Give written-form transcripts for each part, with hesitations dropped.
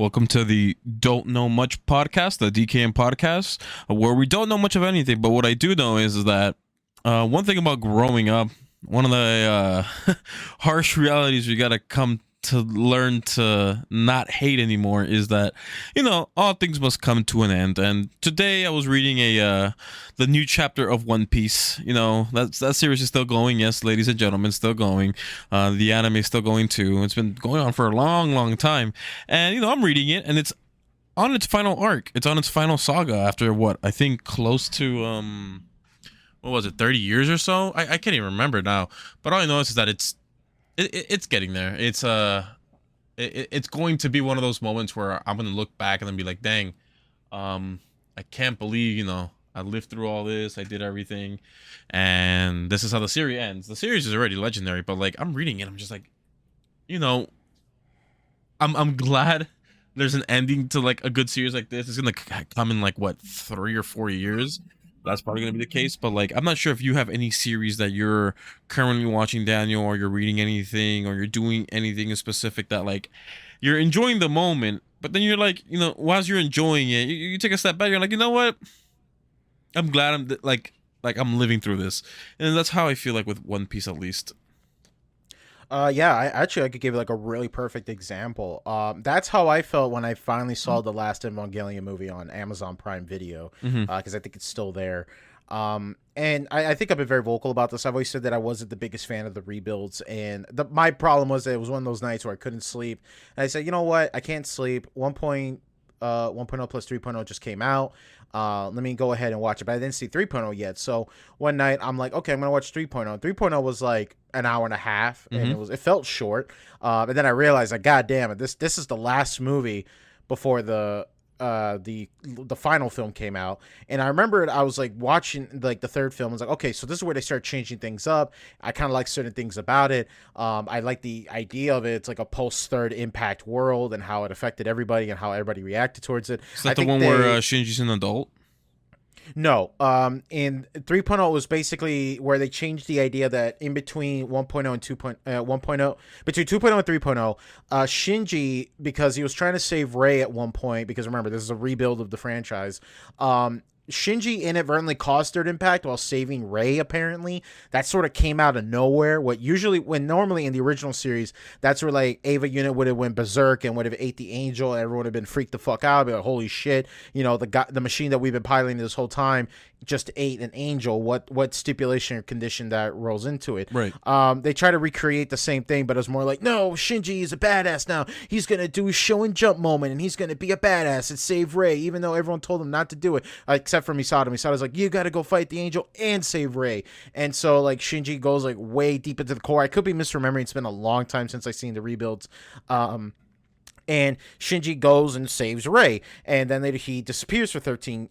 Welcome to the Don't Know Much podcast, the DKM podcast, where we don't know much of anything. But what I do know is that one thing about growing up, one of the harsh realities we got to come to learn to not hate anymore is that, all things must come to an end. And today I was reading the new chapter of One Piece. That series is still going. Yes, ladies and gentlemen, still going. The anime is still going too. It's been going on for a long, long time. And, I'm reading it and it's on its final arc. It's on its final saga after what I think close to, what was it, 30 years or so? I can't even remember now. But all I know is that it's getting there. It's going to be one of those moments where I'm gonna look back and then be like, dang, I can't believe I lived through all this. I did everything, and this is how the series ends. The series is already legendary, but like I'm reading it, I'm just like, I'm glad there's an ending to like a good series like this. It's gonna come in like what 3 or 4 years. That's probably going to be the case, but like I'm not sure if you have any series that you're currently watching, Daniel, or you're reading anything, or you're doing anything specific that like you're enjoying the moment, but then you're like, whilst you're enjoying it, you take a step back, you're like, you know what, I'm glad like I'm living through this. And that's how I feel like with One Piece, at least. Yeah, I could give you like a really perfect example. That's how I felt when I finally saw the last Evangelion movie on Amazon Prime Video, because I think it's still there. And I think I've been very vocal about this. I've always said that I wasn't the biggest fan of the rebuilds, and my problem was that it was one of those nights where I couldn't sleep. And I said, you know what, I can't sleep. 1.0 plus 3.0 just came out. Let me go ahead and watch it. But I didn't see 3.0 yet. So one night I'm like, okay, I'm going to watch 3.0. 3.0 was like an hour and a half, and it felt short. And then I realized, like, God damn it, this is the last movie before the final film came out. And I remember I was like watching like the third film. I was like, okay, so this is where they start changing things up. I kind of like certain things about it. I like the idea of it. It's like a post third impact world and how it affected everybody and how everybody reacted towards it. Is that the one where Shinji's an adult? No. In 3.0 was basically where they changed the idea that in between 1.0 and 1.0, between 2.0 and 3.0, Shinji, because he was trying to save Rei at one point, because remember, this is a rebuild of the franchise, Shinji inadvertently caused third impact while saving Rei, apparently. That sort of came out of nowhere. When normally in the original series, that's where like Ava unit would have went berserk and would have ate the angel, and everyone would have been freaked the fuck out. Be like, holy shit, the machine that we've been piloting this whole time just ate an angel. What stipulation or condition that rolls into it? Right. They try to recreate the same thing, but it's more like, no, Shinji is a badass now. He's gonna do his show and jump moment, and he's gonna be a badass and save Rei, even though everyone told him not to do it, except for Misato. Misato's like, you got to go fight the angel and save Rei. And so like Shinji goes like way deep into the core. I could be misremembering. It's been a long time since I've seen the rebuilds. And Shinji goes and saves Rei, and then later he disappears for 13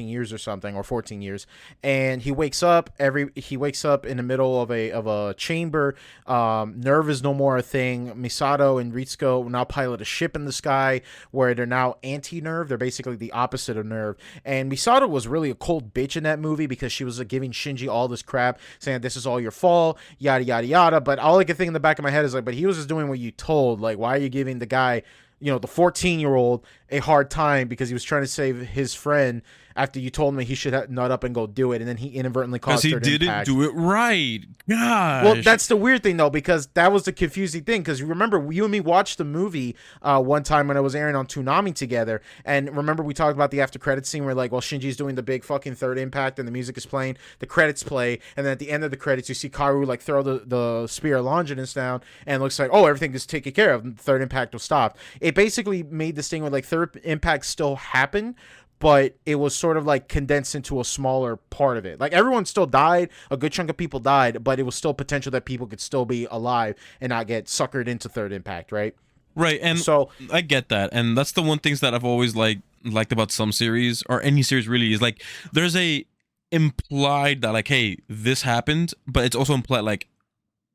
years or something, or 14 years, and he wakes up in the middle of a chamber. Nerve is no more a thing. Misato and Ritsuko now pilot a ship in the sky where they're now anti-Nerve. They're basically the opposite of Nerve. And Misato was really a cold bitch in that movie because she was giving Shinji all this crap, saying this is all your fault, yada yada yada. But all I could think in the back of my head is like, but he was just doing what you told. Like, why are you giving the guy, the 14-year-old, a hard time because he was trying to save his friend after you told me he should nut up and go do it, and then he inadvertently caused because he didn't do it right. Gosh. Well, that's the weird thing though, because that was the confusing thing. Because remember, you and me watched the movie one time when it was airing on Toonami together, and remember we talked about the after credits scene where like, well, Shinji's doing the big fucking third impact and the music is playing, the credits play, and then at the end of the credits you see Karu like throw the spear of Longinus down, and it looks like, oh, everything is taken care of, third impact was stopped. It basically made this thing where like third impact still happened, but it was sort of like condensed into a smaller part of it. Like everyone still died, a good chunk of people died, but it was still potential that people could still be alive and not get suckered into third impact, right? Right, and so I get that, and that's the one things that I've always liked about some series, or any series really, is like there's a implied that like, hey, this happened, but it's also implied like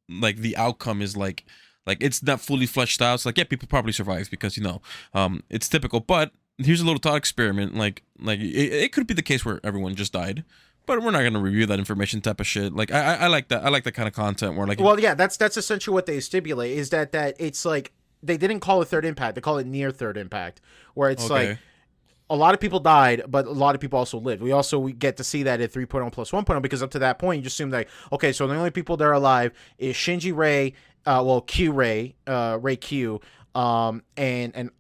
the outcome is like it's not fully fleshed out. So like, yeah, people probably survive because it's typical, but here's a little thought experiment. Like it could be the case where everyone just died, but we're not going to review that information type of shit. Like I like that. I like that kind of content where like, well, yeah, that's essentially what they stipulate, is that it's like they didn't call it third impact. They call it near third impact, where it's Okay. like a lot of people died, but a lot of people also lived. We get to see that at 3.0 plus 1.0 because up to that point, you just assume like, okay, so the only people that are alive is Shinji, Rei, Q Rei, Rei Q, and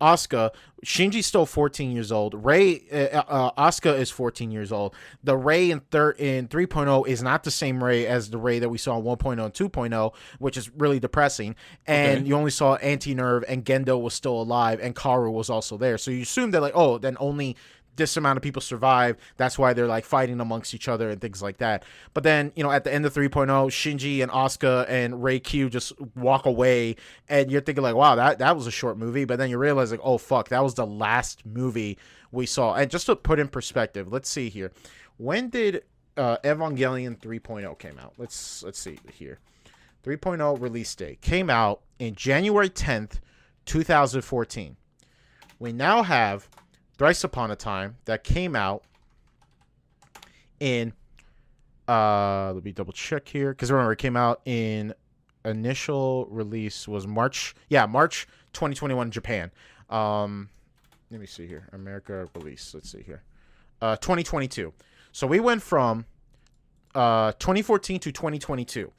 Asuka. Shinji's still 14 years old. Asuka is 14 years old. The Rei in 3.0 is not the same Rei as the Rei that we saw in 1.0 and 2.0, which is really depressing. And you only saw Anti-Nerve, and Gendo was still alive, and Karu was also there. So you assume that like, oh, then only this amount of people survive. That's why they're like fighting amongst each other and things like that. But then, at the end of 3.0, Shinji and Asuka and Rei Q just walk away, and you're thinking like, wow, that was a short movie. But then you realize like, oh fuck, that was the last movie we saw. And just to put in perspective, let's see here. When did Evangelion 3.0 came out? Let's see here. 3.0 release date came out in January 10th, 2014. We now have Thrice Upon a Time that came out in let me double check here, because remember it came out in initial release was March 2021 Japan. Let me see here. America release. Let's see here. 2022. So we went from 2014 to 2022.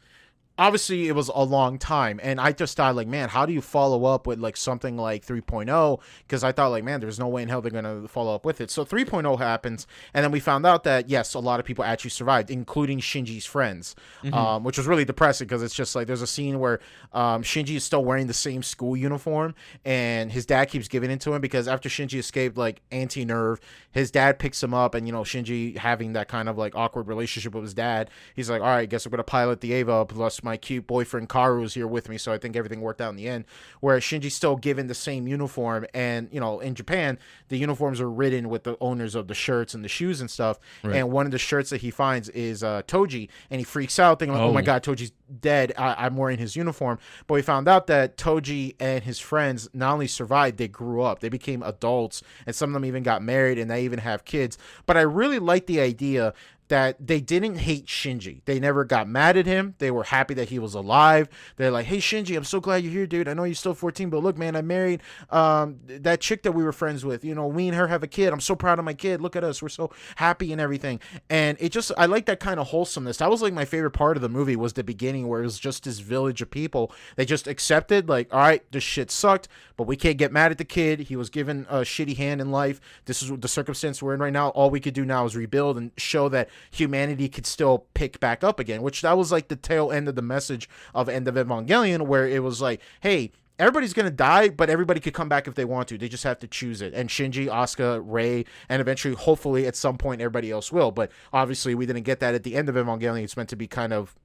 Obviously, it was a long time, and I just thought, like, man, how do you follow up with, like, something like 3.0? Because I thought, like, man, there's no way in hell they're going to follow up with it. So 3.0 happens, and then we found out that, yes, a lot of people actually survived, including Shinji's friends, which was really depressing because it's just, like, there's a scene where Shinji is still wearing the same school uniform, and his dad keeps giving it to him because after Shinji escaped, like, Anti-Nerve, his dad picks him up, and, Shinji having that kind of, like, awkward relationship with his dad, he's like, all right, guess I'm going to pilot the Eva, plus my cute boyfriend Karu is here with me, so I think everything worked out in the end. Whereas Shinji's still given the same uniform, and in Japan the uniforms are ridden with the owners of the shirts and the shoes and stuff. Right. And one of the shirts that he finds is Toji, and he freaks out thinking, oh my god, Toji's dead. I'm wearing his uniform. But we found out that Toji and his friends not only survived, they grew up, they became adults, and some of them even got married, and they even have kids. But I really like the idea that they didn't hate Shinji. They never got mad at him. They were happy that he was alive. They're like, hey, Shinji, I'm so glad you're here, dude. I know you're still 14, but look, man, I married that chick that we were friends with. Me and her have a kid. I'm so proud of my kid. Look at us. We're so happy and everything. And I like that kind of wholesomeness. That was like my favorite part of the movie, was the beginning, where it was just this village of people. They just accepted, like, all right, this shit sucked, but we can't get mad at the kid. He was given a shitty hand in life. This is the circumstance we're in right now. All we could do now is rebuild and show that humanity could still pick back up again, which that was like the tail end of the message of End of Evangelion, where it was like, hey, everybody's gonna die, but everybody could come back if they want to. They just have to choose it. And Shinji, Asuka, Rei, and eventually, hopefully, at some point, everybody else will. But obviously, we didn't get that at the end of Evangelion. It's meant to be kind of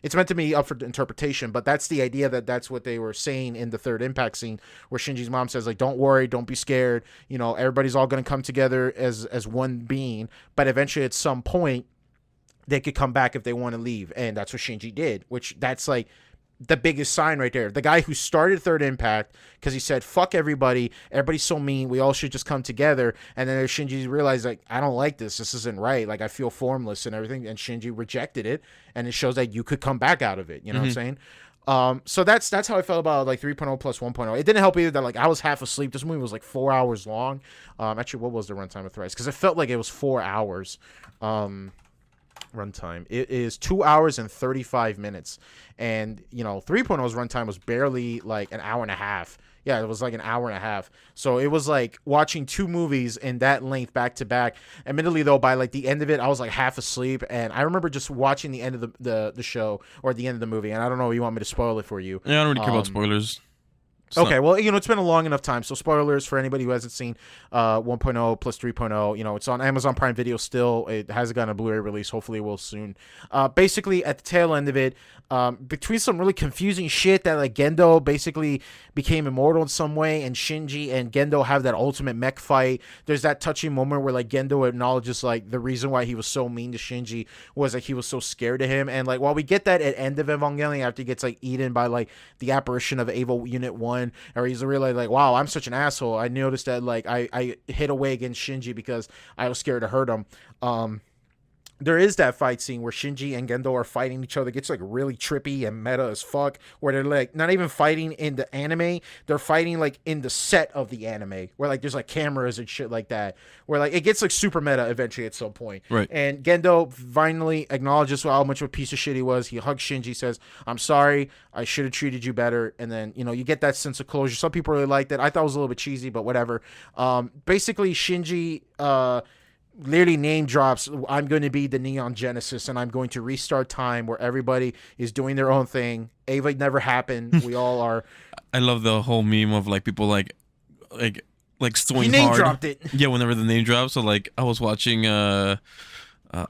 it's meant to be up for interpretation, but that's the idea, that's what they were saying in the third impact scene, where Shinji's mom says, like, don't worry, don't be scared, everybody's all going to come together as one being, but eventually at some point they could come back if they want to leave. And that's what Shinji did, which that's like the biggest sign right there. The guy who started Third Impact because he said, fuck everybody, everybody's so mean, we all should just come together. And then Shinji realized, like, I don't like this isn't right, like, I feel formless and everything, and Shinji rejected it, and it shows that you could come back out of it, what I'm saying? So that's how I felt about, like, 3.0 plus 1.0. It didn't help either that, like, I was half asleep. This movie was like 4 hours long. Actually, what was the runtime of Thrice? Because it felt like it was 4 hours. Runtime, it is 2 hours and 35 minutes, and 3.0's runtime was barely like an hour and a half. Yeah, it was like an hour and a half. So it was like watching two movies in that length back to back. Admittedly, though, by like the end of it, I was like half asleep, and I remember just watching the end of the show, or the end of the movie. And I don't know if you want me to spoil it for you. Yeah, I don't really care about spoilers. Okay, well, it's been a long enough time, so spoilers for anybody who hasn't seen 1.0 plus 3.0. It's on Amazon Prime Video still. It hasn't gotten a Blu-ray release. Hopefully it will soon. Basically, at the tail end of it, between some really confusing shit that, like, Gendo basically became immortal in some way, and Shinji and Gendo have that ultimate mech fight. There's that touching moment where, like, Gendo acknowledges, like, the reason why he was so mean to Shinji was that he was so scared of him. And, like, while we get that at End of Evangelion after he gets, like, eaten by, like, the apparition of Eva Unit 1, or he's really like, wow, I'm such an asshole. I noticed that, like, I hit away against Shinji because I was scared to hurt him. there is that fight scene where Shinji and Gendo are fighting each other. It gets like really trippy and meta as fuck, where they're like not even fighting in the anime, they're fighting like in the set of the anime, where like there's like cameras and shit like that, where like it gets like super meta eventually at some point. Right. And Gendo finally acknowledges how much of a piece of shit he was. He hugs Shinji, says, "I'm sorry, I should have treated you better." And then, you know, you get that sense of closure. Some people really liked it. I thought it was a little bit cheesy, but whatever. Basically Shinji literally name drops, "I'm going to be the Neon Genesis, and I'm going to restart time where everybody is doing their own thing. Ava never happened. We all are." I love the whole meme of like people like He swing name hard. dropped it. Yeah, whenever the name drops. So like I was watching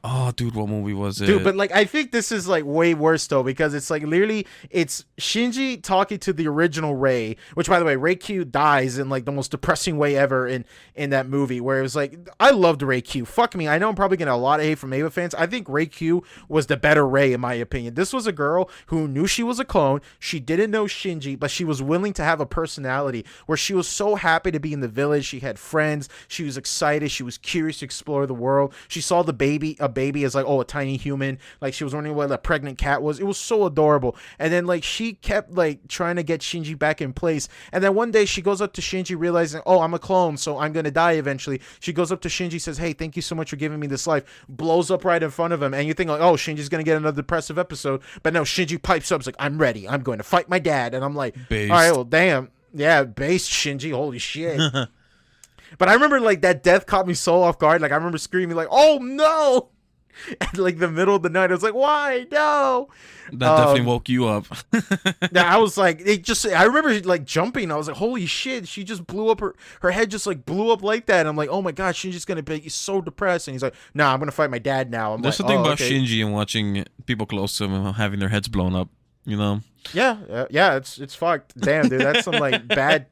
oh dude, what movie was it? Dude, but like I think this is like way worse though, because it's like literally it's Shinji talking to the original Rei, which by the way, Rei Q dies in like the most depressing way ever in that movie, where it was like, I loved Rei Q. Fuck me, I know I'm probably getting a lot of hate from Ava fans. I think Rei Q was the better Rei in my opinion. This was a girl who knew she was a clone. She didn't know Shinji, but she was willing to have a personality where she was so happy to be in the village. She had friends. She was excited. She was curious to explore the world. She saw a baby as like, oh, a tiny human. Like she was wondering what a pregnant cat was. It was so adorable. And then like she kept like trying to get Shinji back in place. And then one day she goes up to Shinji realizing, oh, I'm a clone, so I'm gonna die eventually. She goes up to Shinji, says, "Hey, thank you so much for giving me this life." Blows up right in front of him. And you think like, oh, Shinji's gonna get another depressive episode. But no, Shinji pipes up, like, "I'm ready. I'm going to fight my dad." And I'm like, Based. all right, well, damn. Yeah, based Shinji. Holy shit. But I remember like that death caught me so off guard. Like I remember screaming like, "Oh no!" At like the middle of the night. I was like, "Why? No!" That definitely woke you up. Yeah, I was like, I remember like jumping. I was like, "Holy shit!" She just blew up her head, just like blew up like that. And I'm like, "Oh my god, she's just gonna be so depressed." And he's like, "Nah, I'm gonna fight my dad now." I'm There's like, something "Oh, about okay." Shinji and watching people close to him having their heads blown up. You know. Yeah, it's fucked. Damn, dude, that's some like bad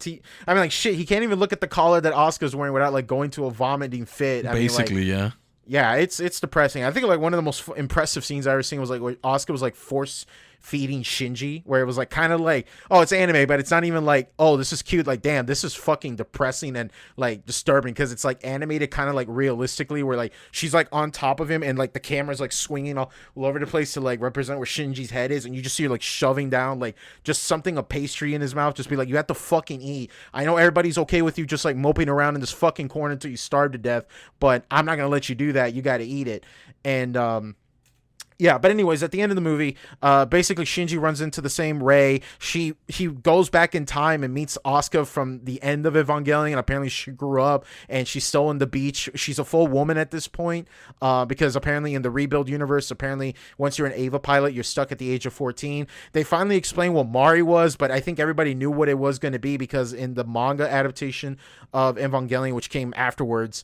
I mean, like shit. He can't even look at the collar that Asuka's wearing without like going to a vomiting fit. Basically, yeah. Yeah, it's depressing. I think like one of the most impressive scenes I ever seen was like where Asuka was like force feeding Shinji, where it was like kind of like, oh, it's anime, but it's not even like, oh, this is cute. Like, damn, this is fucking depressing and like disturbing, because it's like animated kind of like realistically, where like she's like on top of him and like the camera's like swinging all over the place to like represent where Shinji's head is, and you just see her like shoving down like just something, a pastry in his mouth, just be like, "You have to fucking eat. I know everybody's okay with you just like moping around in this fucking corner until you starve to death, but I'm not gonna let you do that. You got to eat it." And yeah, but anyways, at the end of the movie, basically Shinji runs into the same Rei. He goes back in time and meets Asuka from the end of Evangelion. Apparently she grew up and she's still on the beach. She's a full woman at this point, because apparently in the Rebuild universe, apparently once you're an Eva pilot, you're stuck at the age of 14. They finally explained what Mari was, but I think everybody knew what it was going to be, because in the manga adaptation of Evangelion, which came afterwards,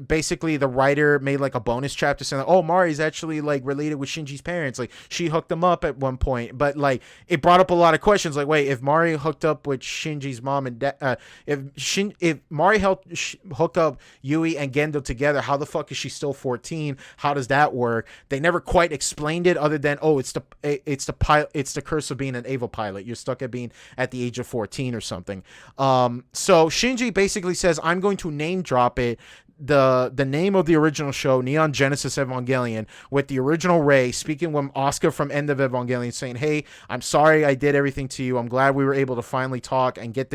basically the writer made like a bonus chapter saying, oh, Mari's actually like related with Shinji's parents. Like she hooked them up at one point, but like it brought up a lot of questions. Like, wait, if Mari hooked up with Shinji's mom and dad, if Mari helped hook up Yui and Gendo together, how the fuck is she still 14? How does that work? They never quite explained it, other than, oh, it's the curse of being an Eva pilot. You're stuck at being at the age of 14 or something. So Shinji basically says, I'm going to name drop it, the name of the original show, Neon Genesis Evangelion, with the original Rei speaking with Asuka from End of Evangelion, saying, "Hey, I'm sorry I did everything to you. I'm glad we were able to finally talk and get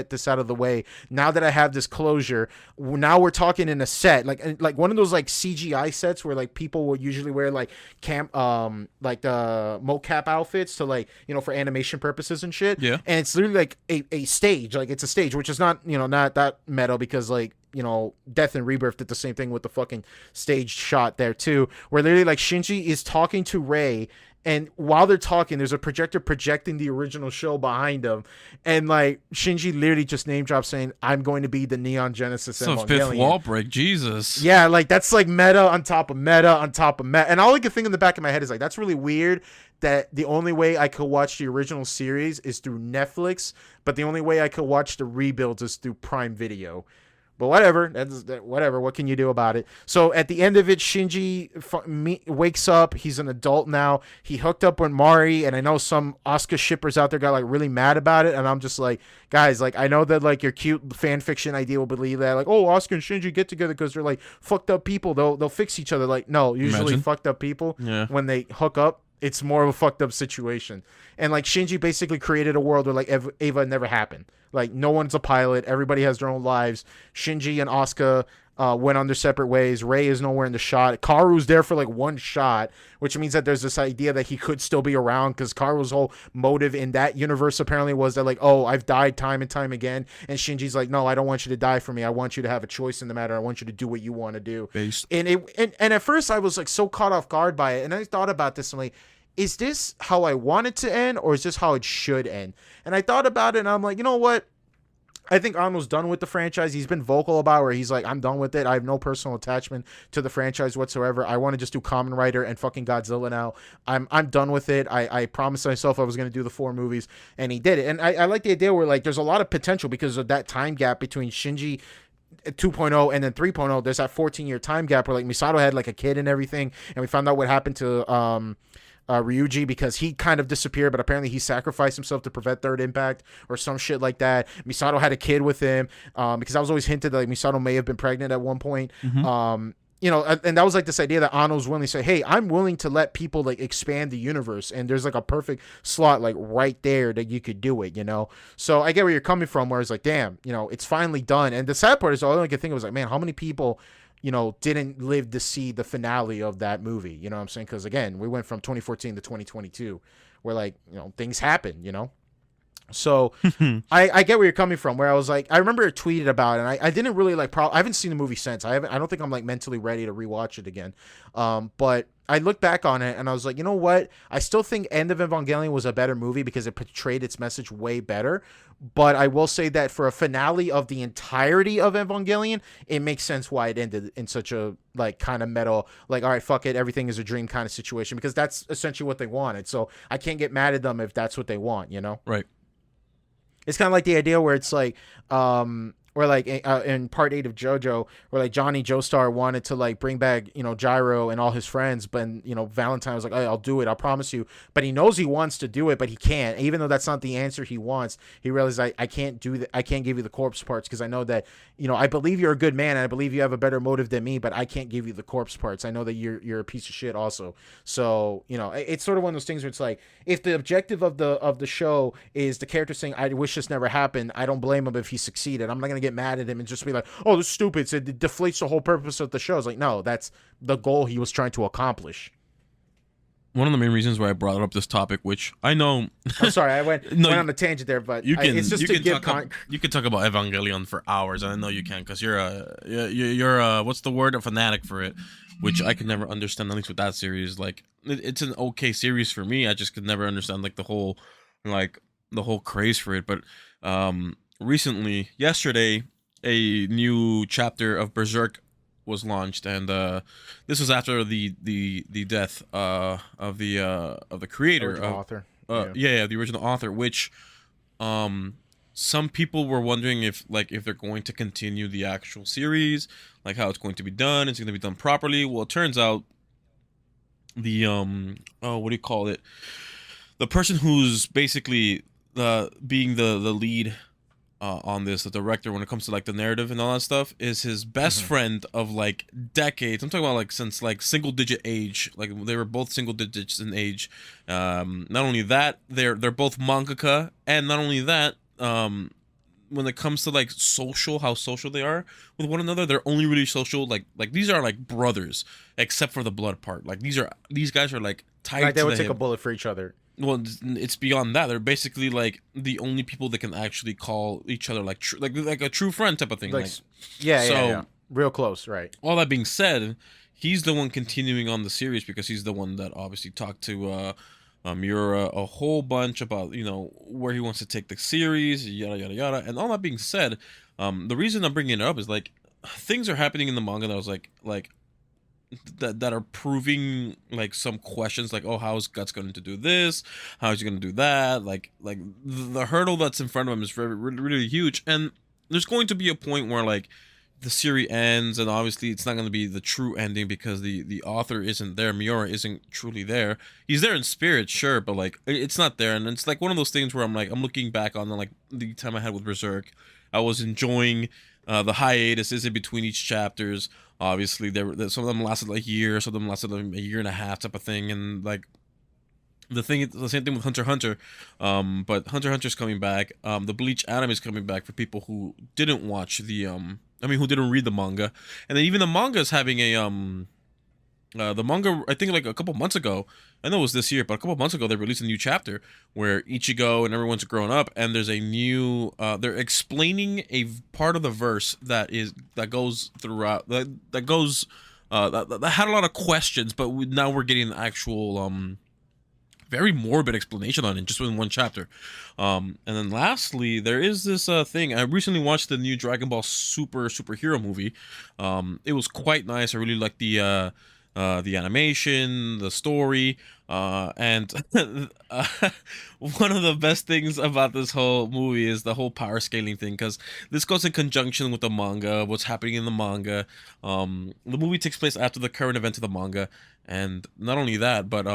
this out of the way. Now that I have this closure, now we're talking in a set, like one of those like CGI sets where like people will usually wear like like the mocap outfits to like, you know, for animation purposes and shit. Yeah. And it's literally like a stage, like it's a stage, which is not, you know, not that meta, because like, you know, Death and Rebirth did the same thing with the fucking staged shot there too, where literally like Shinji is talking to Rei, and while they're talking, there's a projector projecting the original show behind them, and like Shinji literally just name drops saying, "I'm going to be the Neon Genesis So Evangelion." fifth wall break, Jesus. Yeah, like that's like meta on top of meta on top of meta, and all I can think in the back of my head is like, that's really weird that the only way I could watch the original series is through Netflix, but the only way I could watch the rebuilds is through Prime Video. But whatever, whatever. What can you do about it? So at the end of it, Shinji wakes up. He's an adult now. He hooked up with Mari, and I know some Asuka shippers out there got like really mad about it. And I'm just like, guys, like I know that like your cute fan fiction idea will believe that, like, oh, Asuka and Shinji get together because they're like fucked up people. They'll fix each other. Like, no, usually fucked up people when they hook up, it's more of a fucked up situation. And like Shinji basically created a world where like Eva never happened. Like no one's a pilot. Everybody has their own lives. Shinji and Asuka went on their separate ways. Rei is nowhere in the shot. Karu's there for like one shot, which means that there's this idea that he could still be around because Karu's whole motive in that universe apparently was that like, oh, I've died time and time again. And Shinji's like, no, I don't want you to die for me. I want you to have a choice in the matter. I want you to do what you want to do. And at first I was like so caught off guard by it. And I thought about this and like, is this how I want it to end or is this how it should end? And I thought about it and I'm like, you know what? I think Arnold's done with the franchise. He's been vocal about where he's like, I'm done with it. I have no personal attachment to the franchise whatsoever. I want to just do Kamen Rider and fucking Godzilla now. I'm done with it. I promised myself I was going to do the 4 movies, and he did it. And I like the idea where like there's a lot of potential because of that time gap between Shinji 2.0 and then 3.0. There's that 14-year time gap where like Misato had like a kid and everything, and we found out what happened to Ryuji because he kind of disappeared, but apparently he sacrificed himself to prevent Third Impact or some shit like that. Misato had a kid with him because I was always hinted that like Misato may have been pregnant at one point. You know, and that was like this idea that Anno's willing to say, hey, I'm willing to let people like expand the universe, and there's like a perfect slot like right there that you could do it, you know? So I get where you're coming from, where it's like, damn, you know, it's finally done. And the sad part is all I could think of was like, man, how many people, you know, didn't live to see the finale of that movie? You know what I'm saying? Because again, we went from 2014 to 2022 where like, you know, things happen, you know? So I get where you're coming from, where I was like, I remember I tweeted about it, and I didn't really like, I haven't seen the movie since. I don't think I'm like mentally ready to rewatch it again. But I look back on it and I was like, you know what? I still think End of Evangelion was a better movie because it portrayed its message way better. But I will say that for a finale of the entirety of Evangelion, it makes sense why it ended in such a like kind of metal, like, all right, fuck it, everything is a dream kind of situation, because that's essentially what they wanted. So I can't get mad at them if that's what they want, you know? Right. It's kind of like the idea where it's like, or like in part 8 of JoJo, where like Johnny Joestar wanted to like bring back, you know, Gyro and all his friends, but you know, Valentine was like, hey, I'll do it, I'll promise you. But he knows he wants to do it, but he can't. Even though that's not the answer he wants, he realizes I can't do that. I can't give you the corpse parts because I know that, you know, I believe you're a good man and I believe you have a better motive than me, but I can't give you the corpse parts. I know that you're a piece of shit also. So, you know, it's sort of one of those things where it's like, if the objective of the show is the character saying, I wish this never happened, I don't blame him if he succeeded. I'm not gonna get mad at him and just be like, oh, this is stupid. So it deflates the whole purpose of the show. It's like, no, that's the goal he was trying to accomplish. One of the main reasons why I brought up this topic, which I know, I'm sorry, I went on a tangent there, but it's just to give you can talk about Evangelion for hours, and I know you can because you're a what's the word, a fanatic for it, which I could never understand. At least with that series, like it's an okay series for me. I just could never understand like the whole craze for it. But recently, yesterday, a new chapter of Berserk was launched, and this was after the death of the creator, original author. The original author, which some people were wondering if they're going to continue the actual series, like how it's going to be done. It's going to be done properly. Well, it turns out the what do you call it? The person who's basically being the lead on this, the director, when it comes to like the narrative and all that stuff, is his best friend of like decades. I'm talking about like since like single digit age. Like they were both single digits in age. Not only that, they're both mangaka, and not only that, when it comes to like how social they are with one another, they're only really social like these are like brothers, except for the blood part. Like these guys are like tied. Like they to would the take hip. A bullet for each other. Well, it's beyond that. They're basically like the only people that can actually call each other like a true friend type of thing. Yeah. Real close, right? All that being said, he's the one continuing on the series because he's the one that obviously talked to Miura a whole bunch about, you know, where he wants to take the series, yada yada yada. And all that being said, the reason I'm bringing it up is like things are happening in the manga that I was like that are proving like some questions, like, oh, how is Guts going to do this? How is he going to do that? Like the hurdle that's in front of him is really, really huge. And there's going to be a point where like the series ends, and obviously it's not going to be the true ending because the author isn't there. Miura isn't truly there. He's there in spirit, sure, but like it's not there. And it's like one of those things where I'm looking back on like the time I had with Berserk. I was enjoying the hiatuses in between each chapters. Obviously, some of them lasted like a year, some of them lasted like a year and a half type of thing, and like the same thing with Hunter x Hunter, but Hunter x Hunter's coming back. The Bleach anime is coming back for people who didn't watch who didn't read the manga, and then even the manga is having the manga. I think like a couple months ago, I know it was this year, but a couple months ago they released a new chapter where Ichigo and everyone's grown up, and there's a new. They're explaining a part of the verse that goes throughout that goes that had a lot of questions, but now we're getting the actual very morbid explanation on it just within one chapter. And then lastly, there is this thing. I recently watched the new Dragon Ball superhero movie. It was quite nice. I really liked the animation, the story, and one of the best things about this whole movie is the whole power scaling thing, because this goes in conjunction with the manga, what's happening in the manga. The movie takes place after the current event of the manga, and not only that, but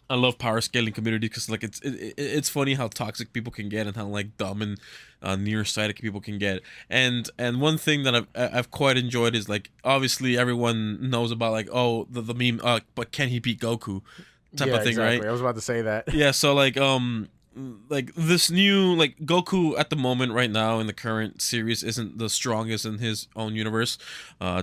I love power scaling community because like it's funny how toxic people can get and how like dumb and nearsighted people can get. And one thing that I've quite enjoyed is like obviously everyone knows about like the meme but can he beat Goku type of thing, exactly. right? I was about to say that. Yeah, so like this new like Goku at the moment right now in the current series isn't the strongest in his own universe.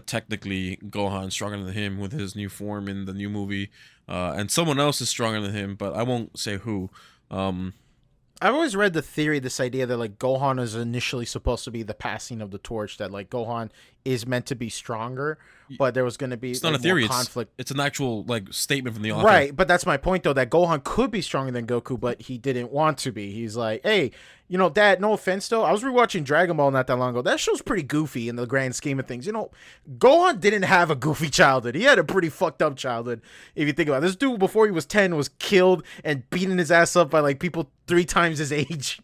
Technically Gohan's stronger than him with his new form in the new movie. And someone else is stronger than him, but I won't say who. I've always read the theory, this idea that like Gohan is initially supposed to be the passing of the torch, that like Gohan is meant to be stronger, but there was going to be It's not like, a theory. more conflict. It's an actual like statement from the author. Right, but that's my point though, that Gohan could be stronger than Goku, but he didn't want to be. He's like, hey, you know, Dad, no offense though, I was rewatching Dragon Ball not that long ago. That show's pretty goofy in the grand scheme of things. You know, Gohan didn't have a goofy childhood. He had a pretty fucked up childhood. If you think about it. This dude before he was 10 was killed and beating his ass up by like people 3 times his age.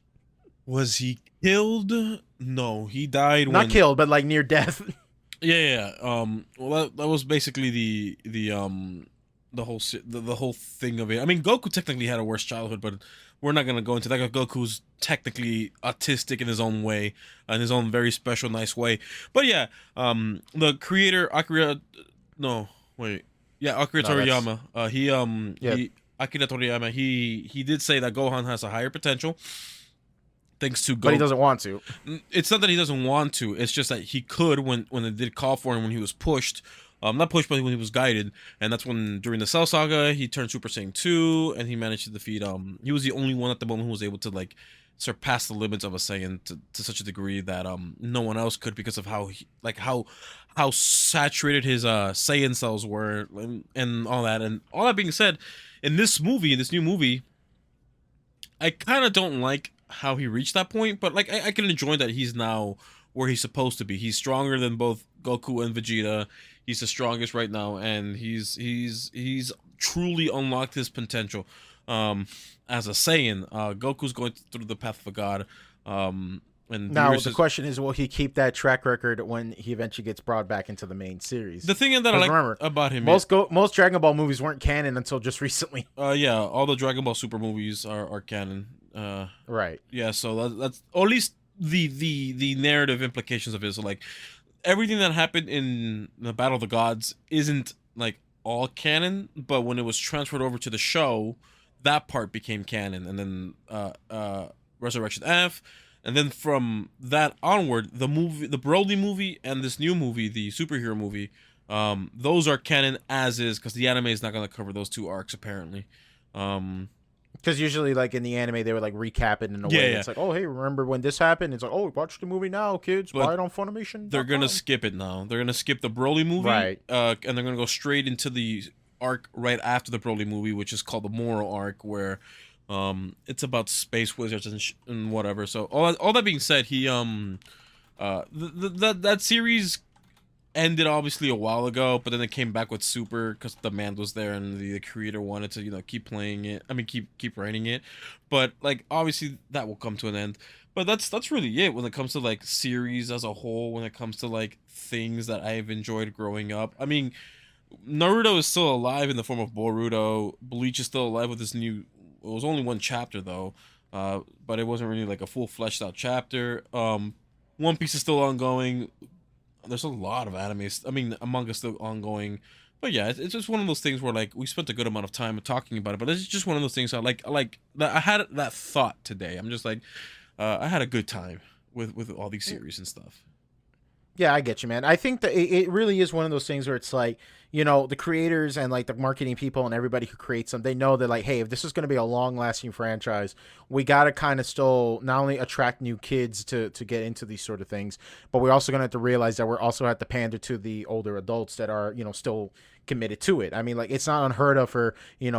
Was he killed? No, he died. Not killed, but like near death. Yeah. Well, that was basically the whole thing of it. I mean, Goku technically had a worse childhood, but we're not gonna go into that. Goku's technically autistic in his own way, in his own very special, nice way. But yeah, the creator Akira Toriyama. Akira Toriyama. He did say that Gohan has a higher potential. Thanks to Goku. But he doesn't want to. It's not that he doesn't want to. It's just that he could when it did call for him, when he was pushed. Not pushed, but when he was guided. And that's when, during the Cell Saga, he turned Super Saiyan 2, and he managed to defeat, he was the only one at the moment who was able to, like, surpass the limits of a Saiyan to such a degree that, no one else could because of how saturated his, Saiyan cells were, and all that. And all that being said, in this new movie, I kind of don't like how he reached that point, but like I can enjoy that he's now where he's supposed to be. He's stronger than both Goku and Vegeta. He's the strongest right now, and he's truly unlocked his potential as a Saiyan. Goku's going through the path of a god. And now the question is, will he keep that track record when he eventually gets brought back into the main series? The thing that I like about him, most Dragon Ball movies weren't canon until just recently. Yeah, all the Dragon Ball Super movies are canon. Right. Yeah, so that's or at least the narrative implications of it. So like everything that happened in the Battle of the Gods isn't like all canon, but when it was transferred over to the show, that part became canon, and then Resurrection F. And then from that onward, the Broly movie and this new movie, the superhero movie, those are canon as is, because the anime is not going to cover those 2 arcs apparently. Because usually, like in the anime, they would like recap it in a way. It's like, oh, hey, remember when this happened? It's like, oh, watch the movie now, kids. Buy it on Funimation. They're gonna skip it now. They're gonna skip the Broly movie, right? And they're gonna go straight into the arc right after the Broly movie, which is called the Moral arc, where it's about space wizards and whatever. So all that being said, he that series ended obviously a while ago, but then it came back with Super because the demand was there and the creator wanted to keep playing it. I mean keep writing it, but like obviously that will come to an end. But that's really it when it comes to like series as a whole. When it comes to like things that I've enjoyed growing up. I mean, Naruto is still alive in the form of Boruto. Bleach is still alive with this new. It was only one chapter though, but it wasn't really like a full fleshed out chapter. One Piece is still ongoing. There's a lot of animes. I mean, manga is still ongoing, but yeah, it's just one of those things where like we spent a good amount of time talking about it. But it's just one of those things. I like that. I had that thought today. I'm just like, I had a good time with all these series and stuff. Yeah, I get you, man. I think that it really is one of those things where it's like, the creators and like the marketing people and everybody who creates them, they know that like, hey, if this is going to be a long lasting franchise, we got to kind of still not only attract new kids to get into these sort of things, but we're also going to have to realize that we're also have to pander to the older adults that are, still committed to it. I mean, like it's not unheard of for,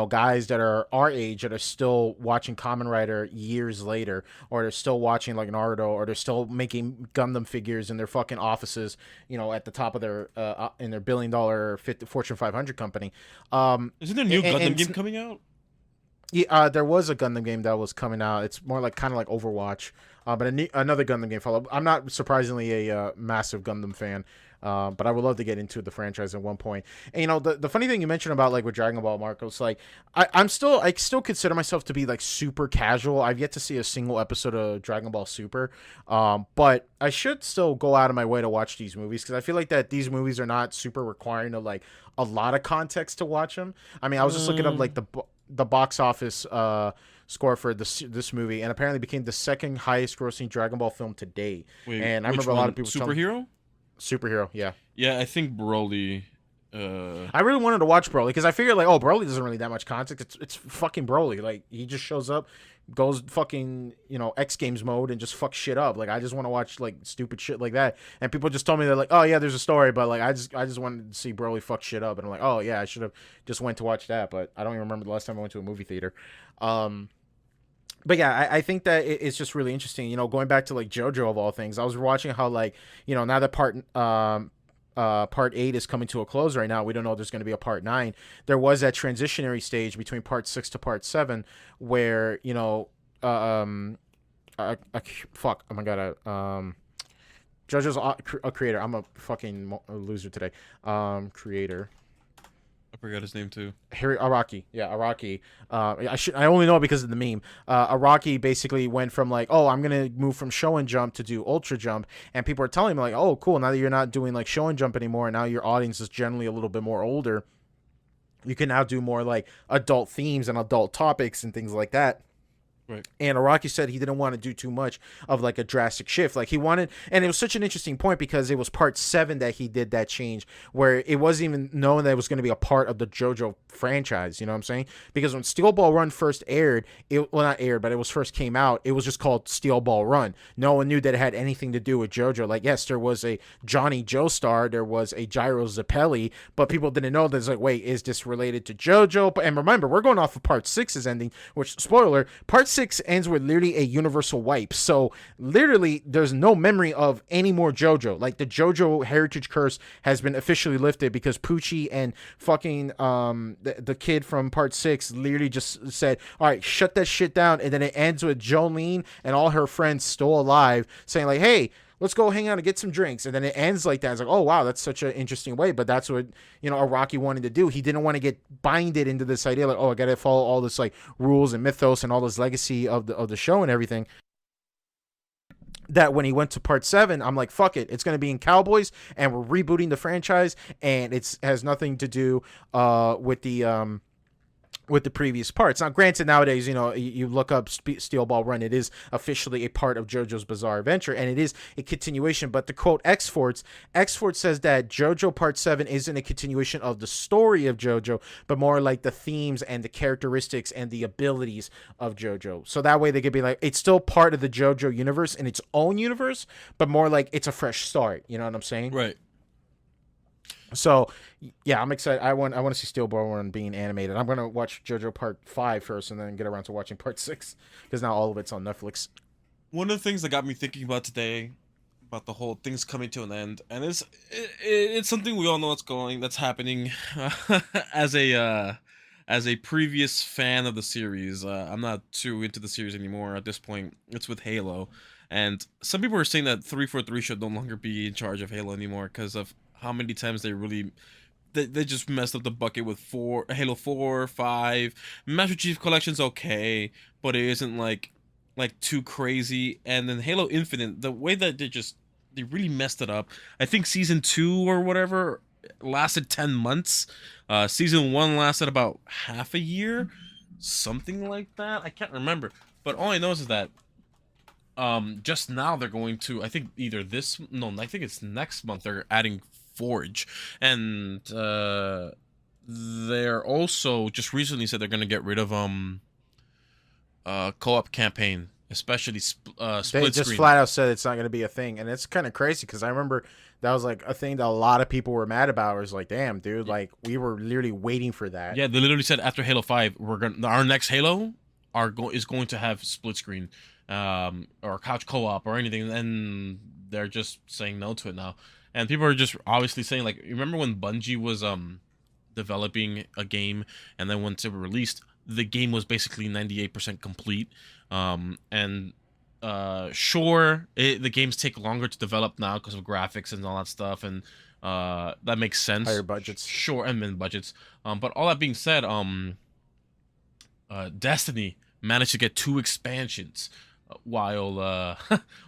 guys that are our age that are still watching Kamen Rider years later, or they're still watching like Naruto, or they're still making Gundam figures in their fucking offices, at the top of their in their billion-dollar Fortune 500 company. Isn't there a new Gundam game coming out? Yeah, there was a Gundam game that was coming out. It's more like kind of like Overwatch, but another Gundam game followed. I'm not surprisingly a massive Gundam fan, but I would love to get into the franchise at one point. And the funny thing you mentioned about like with Dragon Ball, Marcos, like I still consider myself to be like super casual. I've yet to see a single episode of Dragon Ball Super, but I should still go out of my way to watch these movies because I feel like that these movies are not super requiring of like a lot of context to watch them. I mean, I was just looking up like the box office score for this movie, and apparently became the second highest grossing Dragon Ball film to date. Wait, and I remember a lot of people superhero, yeah. Yeah, I think Broly. I really wanted to watch Broly because I figured like, oh, Broly doesn't really that much context. It's fucking Broly. Like he just shows up, goes fucking X Games mode and just fucks shit up. Like I just want to watch like stupid shit like that. And people just told me they're like, oh yeah, there's a story, but like I just wanted to see Broly fuck shit up. And I'm like, oh yeah, I should have just went to watch that, but I don't even remember the last time I went to a movie theater. But yeah, I think that it's just really interesting. Going back to like JoJo of all things, I was watching how like now that part 8 is coming to a close right now. We don't know if there's going to be a part 9. There was that transitionary stage between part 6 to part 7 where fuck, oh my god, JoJo's a creator. I'm a fucking loser today. Creator, I forgot his name too. Araki. Yeah, Araki. I only know it because of the meme. Araki basically went from like, oh, I'm gonna move from Shonen Jump to do Ultra Jump, and people are telling me like, oh, cool. Now that you're not doing like Shonen Jump anymore, and now your audience is generally a little bit more older, you can now do more like adult themes and adult topics and things like that. Right. And Araki said he didn't want to do too much of like a drastic shift. Like he wanted, and it was such an interesting point because it was part 7 that he did that change where it wasn't even known that it was going to be a part of the JoJo franchise. You know what I'm saying? Because when Steel Ball Run first aired, not aired, but it was first came out, it was just called Steel Ball Run. No one knew that it had anything to do with JoJo. Like, yes, there was a Johnny Joestar, there was a Gyro Zappelli, but people didn't know that. It's like, wait, is this related to JoJo? And remember, we're going off of part 6's ending, which, spoiler, part 6 ends with literally a universal wipe. So literally there's no memory of any more JoJo. Like the JoJo heritage curse has been officially lifted because Poochie and fucking the kid from part 6 literally just said, all right, shut that shit down. And then it ends with Jolene and all her friends still alive saying like, hey, let's go hang out and get some drinks. And then it ends like that. It's like, oh, wow, that's such an interesting way. But that's what, Araki wanted to do. He didn't want to get binded into this idea like, oh, I got to follow all this like rules and mythos and all this legacy of the show and everything. That when he went to part 7, I'm like, fuck it. It's going to be in Cowboys and we're rebooting the franchise. And it has nothing to do with the previous parts. Now, granted, nowadays, you look up Steel Ball Run, it is officially a part of JoJo's Bizarre Adventure, and it is a continuation. But to quote X-Force says that JoJo Part 7 isn't a continuation of the story of JoJo, but more like the themes and the characteristics and the abilities of JoJo. So that way they could be like, it's still part of the JoJo universe in its own universe, but more like it's a fresh start. You know what I'm saying? Right. So, yeah, I'm excited. I want to see Steel Ball Run being animated. I'm going to watch JoJo Part 5 first and then get around to watching Part 6 because now all of it's on Netflix. One of the things that got me thinking about today about the whole thing's coming to an end, and it's something we all know that's happening. as a as a previous fan of the series, I'm not too into the series anymore at this point. It's with Halo, and some people are saying that 343 should no longer be in charge of Halo anymore because of how many times they just messed up the bucket with Halo 4, 5. Master Chief Collection's okay, but it isn't like too crazy. And then Halo Infinite, the way that they really messed it up. I think season 2 or whatever lasted 10 months. Season 1 lasted about half a year, something like that. I can't remember. But all I know is that just now they're going to, I think either this no I think it's next month, they're adding Forge. And they're also just recently said they're going to get rid of co-op campaign, especially They split just screen. flat out said it's not going to be a thing, and it's kind of crazy because I remember that was like a thing that a lot of people were mad about. It was like, damn, dude, like we were literally waiting for that. Yeah, they literally said after Halo 5, our next Halo is going to have split screen, or couch co-op or anything, and they're just saying no to it now. And people are just obviously saying, like, remember when Bungie was developing a game, and then once it was released, the game was basically 98% complete. And sure, the games take longer to develop now because of graphics and all that stuff, and that makes sense. Higher budgets. Sure, and then budgets. But all that being said, Destiny managed to get 2 expansions, while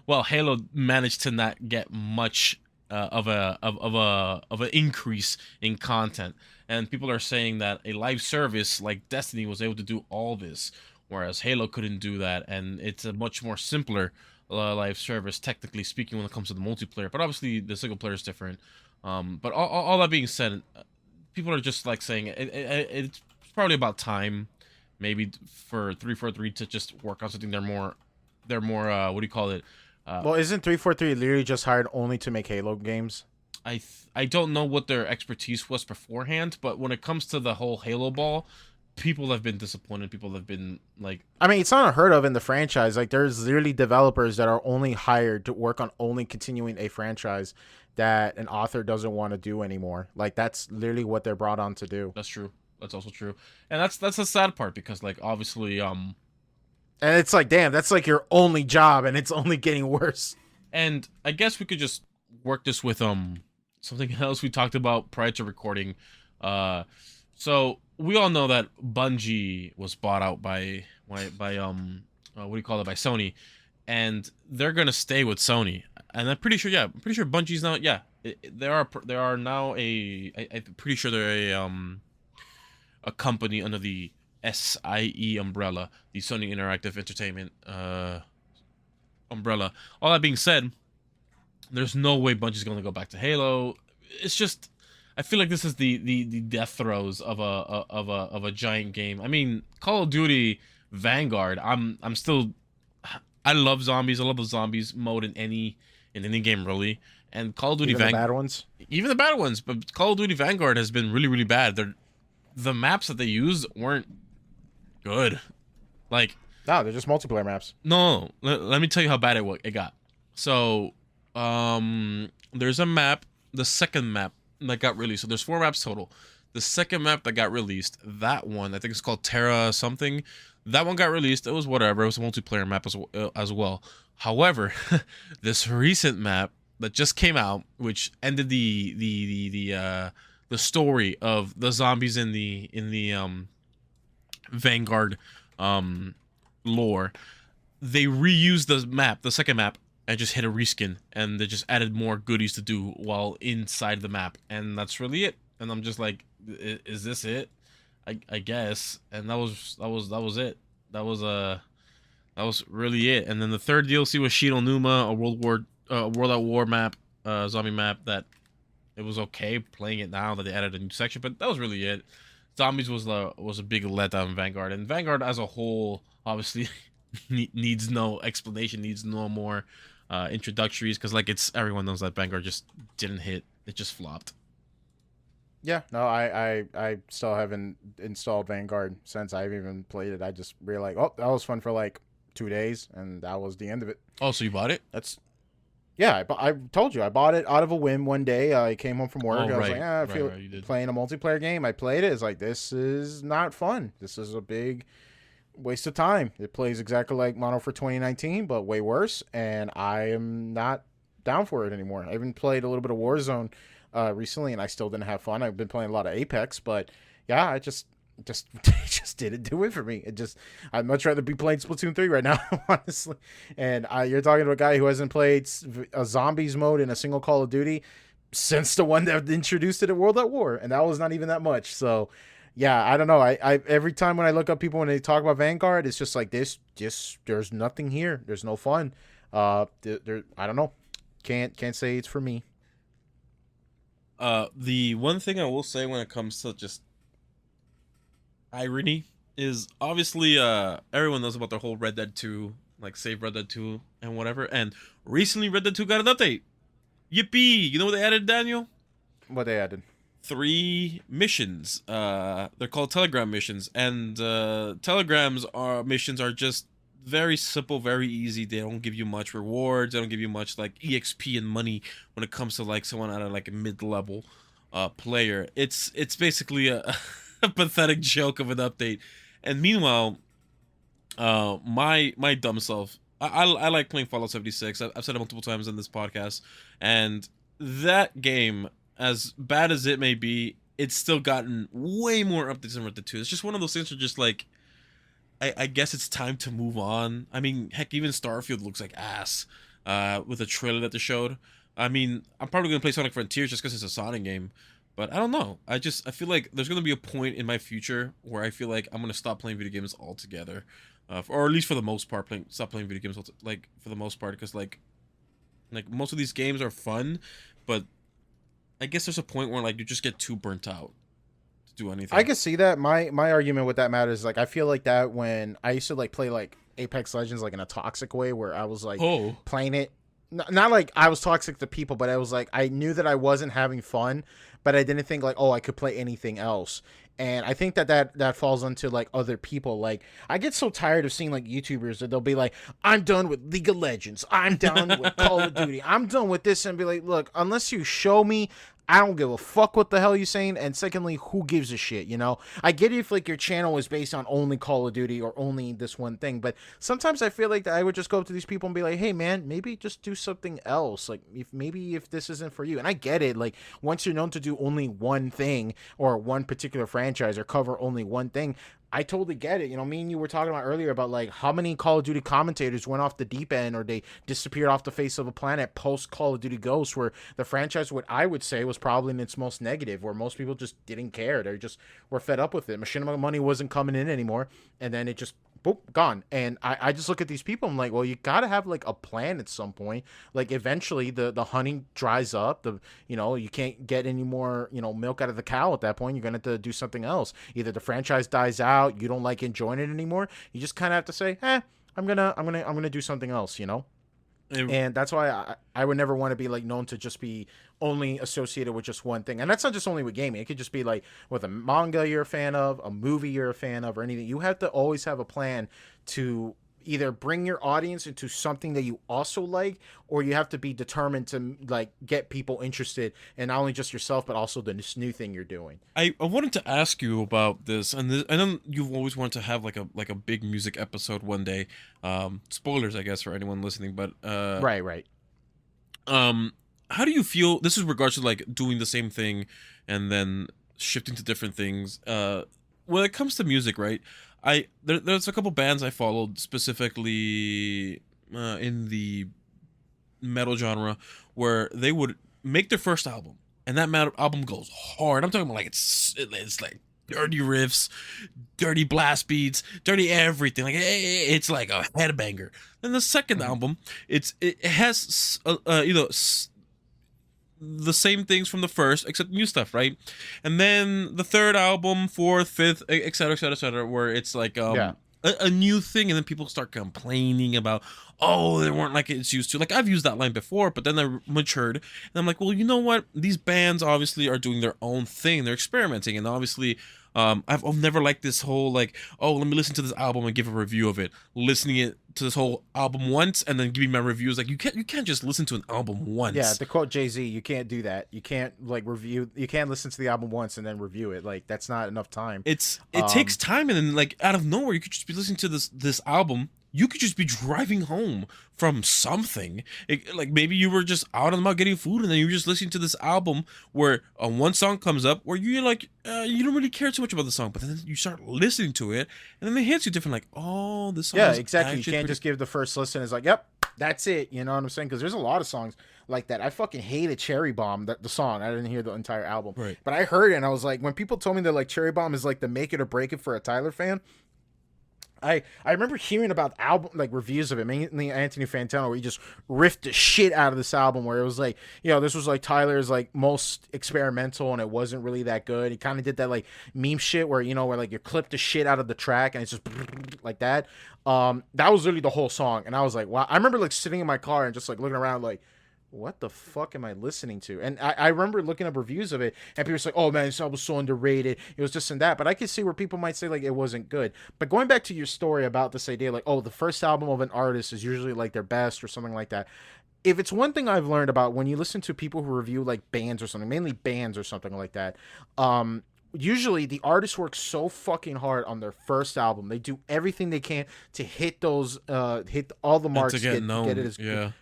while Halo managed to not get much of an increase in content. And people are saying that a live service like Destiny was able to do all this, whereas Halo couldn't do that, and it's a much more simpler live service, technically speaking, when it comes to the multiplayer. But obviously, the single player is different. But all that being said, people are just like saying it's probably about time, maybe for 343 to just work on something they're more what do you call it? Well, isn't 343 literally just hired only to make Halo games? I don't know what their expertise was beforehand, but when it comes to the whole Halo ball, people have been disappointed. People have been like, I mean, it's not unheard of in the franchise. Like, there's literally developers that are only hired to work on only continuing a franchise that an author doesn't want to do anymore. Like, that's literally what they're brought on to do. that's true. That's also true, and that's the sad part because like obviously And it's like, damn, that's like your only job, and it's only getting worse. and I guess we could just work this with something else we talked about prior to recording. So we all know that Bungie was bought out by what do you call it, by Sony, and they're gonna stay with Sony. And I'm pretty sure, yeah, I'm pretty sure Bungie's now, yeah, there are now I'm pretty sure they're a company under the SIE umbrella, the Sony Interactive Entertainment umbrella. All that being said, there's no way Bungie's going to go back to Halo. It's just, I feel like this is the death throes of a giant game. I mean, Call of Duty Vanguard. I'm still, I love zombies. I love the zombies mode in any game really. And Call of Duty Even the bad ones. even the bad ones, but Call of Duty Vanguard has been really bad. The maps that they use weren't good. Like, No, they're just multiplayer maps. no, let me tell you how bad it got. So, there's a map, the second map that got released. So there's 4 maps total. The second map that got released, that one, I think it's called Terra something. That one got released. It was whatever. It was a multiplayer map as well. However, this recent map that just came out, which ended the story of the zombies in the Vanguard lore, they reused the map, the second map, and just hit a reskin, and they just added more goodies to do while inside the map, and that's really it. And I'm just like, is this it? I guess. And that was it. That was really it. And then the third DLC was Shido Numa, a World at War map, zombie map that it was okay playing it now that they added a new section, but that was really it. Zombies was a big letdown in Vanguard, and Vanguard as a whole obviously needs no explanation, needs no more introductories, because like everyone knows that Vanguard just didn't hit. It just flopped. Yeah, no, I still haven't installed Vanguard since I've even played it. I just realized, oh, that was fun for like 2 days, and that was the end of it. Oh, so you bought it? That's Yeah, I told you I bought it out of a whim one day. I came home from work. Oh, I was like, right, I right, feel right. You did. playing a multiplayer game. I played it. It's like, this is not fun. This is a big waste of time. It plays exactly like Modern Warfare 2019, but way worse. And I am not down for it anymore. I even played a little bit of Warzone recently, and I still didn't have fun. I've been playing a lot of Apex, but yeah, I just it just didn't do it for me. I'd much rather be playing Splatoon 3 right now, honestly. And you're talking to a guy who hasn't played a zombies mode in a single Call of Duty since the one that introduced it at World at War, and that was not even that much. So yeah, I don't know. I every time when I look up people when they talk about Vanguard, it's just like this. Just there's nothing here. There's no fun. I don't know. Can't say it's for me. The one thing I will say when it comes to just irony is obviously everyone knows about the whole Red Dead 2, like save Red Dead 2 and whatever, and recently Red Dead 2 got an update. Yippee! You know what they added, Daniel? What they added? 3 missions. They're called Telegram missions, and Telegrams are missions are just very simple, very easy. They don't give you much rewards. They don't give you much like EXP and money when it comes to like someone at a, like a mid-level player. It's basically a, a pathetic joke of an update. And meanwhile, my dumb self, I like playing Fallout 76. I've said it multiple times in this podcast, and that game, as bad as it may be, it's still gotten way more updates than Red Dead 2. It's just one of those things where just like, I guess it's time to move on. I mean, heck, even Starfield looks like ass with the trailer that they showed. I mean, I'm probably going to play Sonic Frontiers just because it's a Sonic game. But I don't know. I feel like there's going to be a point in my future where I feel like I'm going to stop playing video games altogether. Or at least for the most part, stop playing video games, like, for the most part. Because, like most of these games are fun, but I guess there's a point where, like, you just get too burnt out to do anything. I can see that. My argument with that matter is like I feel like that when I used to like play like Apex Legends like in a toxic way where I was like playing it not like I was toxic to people, but I was like I knew that I wasn't having fun, but I didn't think like, oh, I could play anything else. And I think that falls onto like other people. Like I get so tired of seeing like YouTubers that they'll be like, I'm done with League of Legends, I'm done with Call of Duty, I'm done with this, and be like, look, unless you show me, I don't give a fuck what the hell you're saying. And secondly, who gives a shit, you know? I get it if like your channel is based on only Call of Duty or only this one thing, but sometimes I feel like that I would just go up to these people and be like, hey man, maybe just do something else. Like if this isn't for you. And I get it, like once you're known to do only one thing or one particular franchise or cover only one thing, I totally get it. You know, me and you were talking about earlier about like how many Call of Duty commentators went off the deep end or they disappeared off the face of a planet post Call of Duty Ghosts, where the franchise, what I would say, was probably in its most negative, where most people just didn't care. They just were fed up with it. Machinima money wasn't coming in anymore, and then it just boop, gone. And I just look at these people, I'm like, well, you gotta have like a plan at some point. Like eventually the honey dries up, you can't get any more, milk out of the cow at that point. You're gonna have to do something else. Either the franchise dies out, you don't like enjoying it anymore. You just kinda have to say, I'm gonna do something else, and that's why I would never want to be like known to just be only associated with just one thing. And that's not just only with gaming. It could just be like with a manga you're a fan of, a movie you're a fan of, or anything. You have to always have a plan to either bring your audience into something that you also like, or you have to be determined to like get people interested in not only just yourself but also this new thing you're doing. I wanted to ask you about this, and I know you've always wanted to have like a big music episode one day. Spoilers, I guess, for anyone listening, but Right. How do you feel? This is regards to like doing the same thing and then shifting to different things. When it comes to music, right? There's a couple bands I followed specifically in the metal genre where they would make their first album, and that album goes hard. I'm talking about like it's like dirty riffs, dirty blast beats, dirty everything. Like it's like a headbanger. Then the second album, it has the same things from the first except new stuff, right? And then the third album, fourth, fifth, etc, where it's like a new thing, and then people start complaining about, oh, they weren't like it's used to. Like I've used that line before, but then I matured and I'm like, well, you know what, these bands obviously are doing their own thing, they're experimenting, and obviously I've never liked this whole like, oh, let me listen to this album and give a review of it. Listening it to this whole album once and then giving my reviews. Like you can't just listen to an album Yeah, once. to quote Jay-Z, you can't do that. You can't like review. You can't listen to the album once and then review it. Like that's not enough time. It takes time, and then like out of nowhere you could just be listening to this album. You could just be driving home from something. Like maybe you were just out on the mall getting food, and then you were just listening to this album where one song comes up where you're like, you don't really care too much about the song, but then you start listening to it, and then it hits you different. Like, oh, this song. Yeah, is exactly. You actually can't pretty- just give the first listen. It's like, yep, that's it. You know what I'm saying? Because there's a lot of songs like that. I fucking hated Cherry Bomb, the song. I didn't hear the entire album, Right. but I heard it, and I was like, when people told me that like Cherry Bomb is like the make it or break it for a Tyler fan. I remember hearing about album like reviews of it, mainly Anthony Fantano, where he just riffed the shit out of this album, where it was like, you know, this was like Tyler's like most experimental, and it wasn't really that good. He kind of did that like meme shit where, you know, where like you clip the shit out of the track and it's just like that. That was really the whole song, and I was like, wow. I remember like sitting in my car and just like looking around like, what the fuck am I listening to? And I remember looking up reviews of it, and people were like, oh man, this album was so underrated. It was this and that. But I could see where people might say like it wasn't good. But going back to your story about this idea, like, oh, the first album of an artist is usually like their best or something like that. If it's one thing I've learned about when you listen to people who review like bands or something, mainly bands or something like that, usually the artist works so fucking hard on their first album. They do everything they can to hit those, hit all the and marks, to get known. get it as Yeah.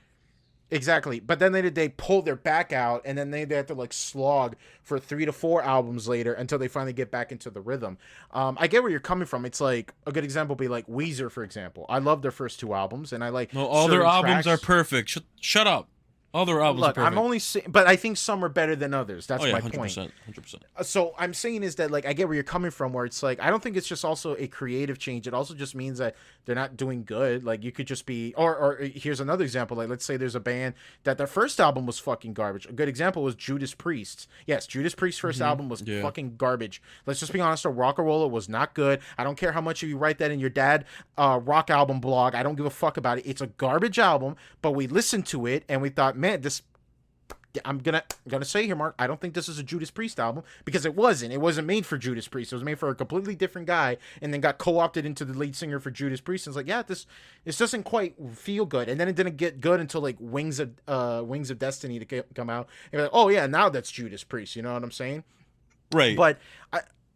exactly. But then they pull their back out, and then they have to like slog for 3 to 4 albums later until they finally get back into the rhythm. I get where you're coming from. It's like a good example would be like Weezer, for example. I love their first 2 albums, and I like No, all their certain albums tracks. are perfect. Shut up. All their albums Look, are perfect. I'm only saying, but I think some are better than others. That's oh yeah, my 100%, point. 100%. So I'm saying is that like I get where you're coming from, where it's like I don't think it's just also a creative change. It also just means that they're not doing good. Like you could just be, or here's another example. Like let's say there's a band that their first album was fucking garbage. A good example was Judas Priest. Yes, Judas Priest's first album was Yeah. fucking garbage. Let's just be honest. Rock and Roller was not good. I don't care how much you write that in your dad rock album blog. I don't give a fuck about it. It's a garbage album. But we listened to it and we thought, man, this. I'm gonna say here, Mark. I don't think this is a Judas Priest album because it wasn't. It wasn't made for Judas Priest. It was made for a completely different guy, and then got co-opted into the lead singer for Judas Priest. And it's like, yeah, this doesn't quite feel good. And then it didn't get good until like Wings of Destiny to come out. And you're like, oh yeah, now that's Judas Priest. You know what I'm saying? Right. But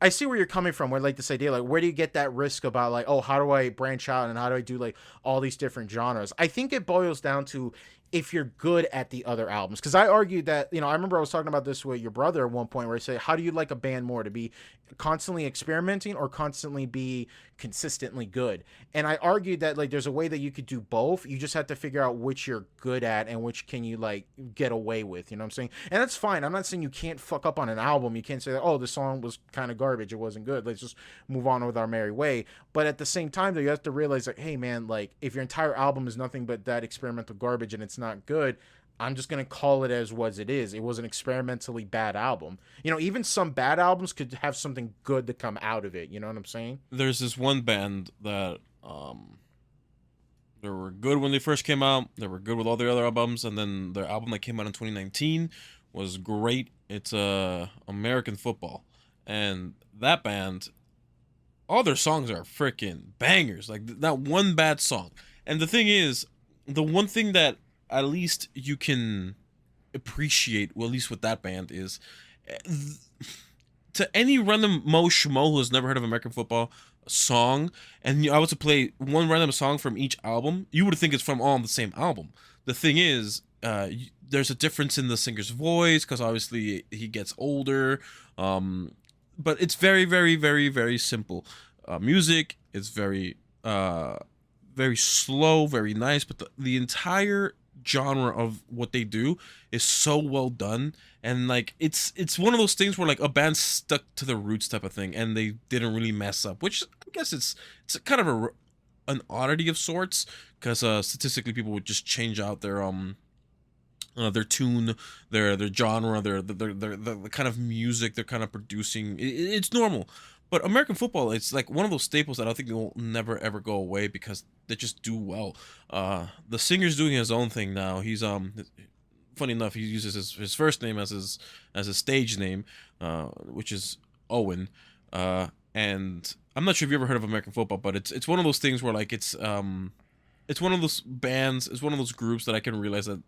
I see where you're coming from. Where like this idea, like where do you get that risk about like, oh, how do I branch out and how do I do like all these different genres? I think it boils down to if you're good at the other albums. Because I argued that, you know, I remember I was talking about this with your brother at one point where I say, how do you like a band more, to be constantly experimenting or constantly be consistently good? And I argued that like there's a way that you could do both. You just have to figure out which you're good at and which can you like get away with, you know what I'm saying? And that's fine. I'm not saying you can't fuck up on an album. You can't say that, oh, the song was kind of garbage, it wasn't good, let's just move on with our merry way. But at the same time though, you have to realize like, hey man, like if your entire album is nothing but that experimental garbage and it's not good, I'm just gonna call it as what it is. It was an experimentally bad album. You know, even some bad albums could have something good to come out of it. You know what I'm saying? There's this one band that they were good when they first came out. They were good with all their other albums, and then their album that came out in 2019 was great. It's American Football, and that band, all their songs are freaking bangers. Like not one bad song. And the thing is, the one thing that at least you can appreciate, well, at least with that band, is to any random Mo Schmo who has never heard of American Football song, and I was to play one random song from each album, you would think it's from all on the same album. The thing is, there's a difference in the singer's voice because obviously he gets older, but it's very, very, very, very simple. Music is very, very slow, very nice, but the entire genre of what they do is so well done, and like it's one of those things where like a band stuck to the roots type of thing, and they didn't really mess up, which I guess it's kind of an oddity of sorts, because statistically people would just change out their tune, their genre, the kind of music they're kind of producing. It's normal. But American Football, it's like one of those staples that I think will never ever go away because they just do well. The singer's doing his own thing now. He's funny enough, he uses his first name as his stage name, which is Owen. And I'm not sure if you ever heard of American football, but it's one of those things where like it's one of those bands, it's one of those groups that I can realize that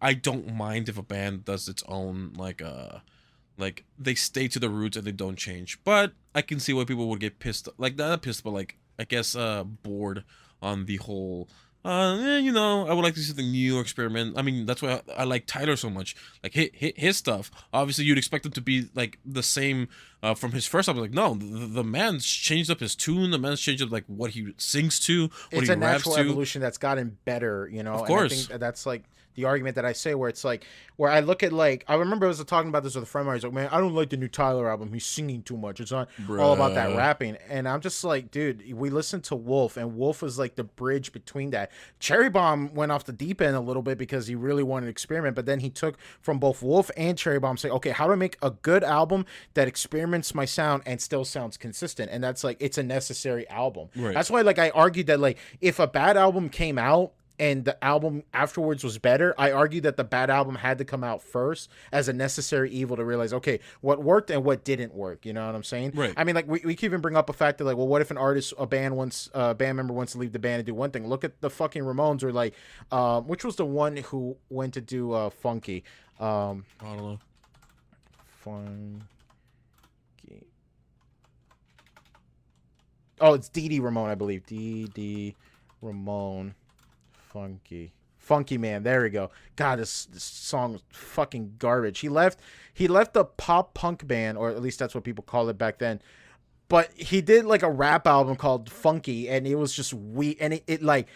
I don't mind if a band does its own like they stay to the roots and they don't change. But I can see why people would get pissed, like not pissed, but like I guess bored on the whole. You know, I would like to see something new or experiment. I mean, that's why I like Tyler so much. Like his stuff. Obviously, you'd expect him to be like the same from his first album. Like, no, the man's changed up his tune. The man's changed up like what he sings to, what It's he a raps natural to. evolution that's gotten better, you know. Of And I course, think that's like the argument that I say, where it's like, where I look at, like, I remember I was talking about this with a friend of mine. He's like, man, I don't like the new Tyler album. He's singing too much. It's not all about that bruh. rapping. And I'm just like, dude, we listened to Wolf, and Wolf was like the bridge between that. Cherry Bomb went off the deep end a little bit because he really wanted to experiment, but then he took from both Wolf and Cherry Bomb, saying, okay, how do I make a good album that experiments my sound and still sounds consistent? And that's like, it's a necessary album. Right. That's why, like, I argued that, like, if a bad album came out and the album afterwards was better, I argue that the bad album had to come out first as a necessary evil to realize, okay, what worked and what didn't work. You know what I'm saying? Right. I mean, like, we can even bring up a fact that, like, well, what if an artist, a band member wants to leave the band and do one thing? Look at the fucking Ramones, or like, which was the one who went to do Funky? I don't know. Funky. Oh, it's Dee Dee Ramone, I believe. Dee Dee Ramone. Funky Man. There we go. God, this song was fucking garbage. He left the pop punk band, or at least that's what people called it back then. But he did like a rap album called Funky, and it was just weak. And it like,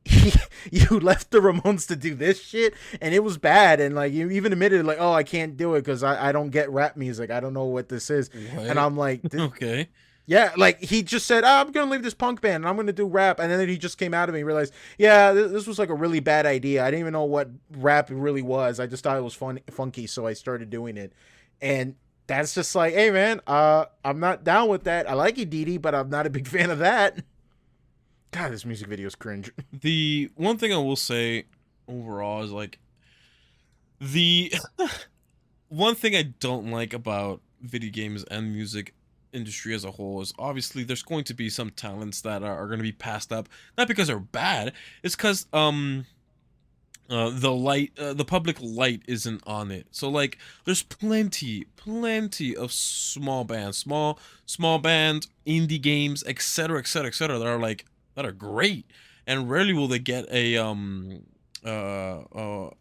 you left the Ramones to do this shit, and it was bad. And like, you even admitted, like, oh, I can't do it because I don't get rap music. I don't know what this is. What? And I'm like, Okay. yeah, like, he just said, oh, I'm going to leave this punk band and I'm going to do rap. And then he just came out of me and realized, yeah, this was like a really bad idea. I didn't even know what rap really was. I just thought it was funky, so I started doing it. And that's just like, hey, man, I'm not down with that. I like you, Dee Dee, but I'm not a big fan of that. God, this music video is cringe. The one thing I will say overall is like the one thing I don't like about video games and music industry as a whole is obviously there's going to be some talents that are going to be passed up, not because they're bad, it's because the public light isn't on it. So like there's plenty of small bands, small bands, indie games, etc that are great, and rarely will they get a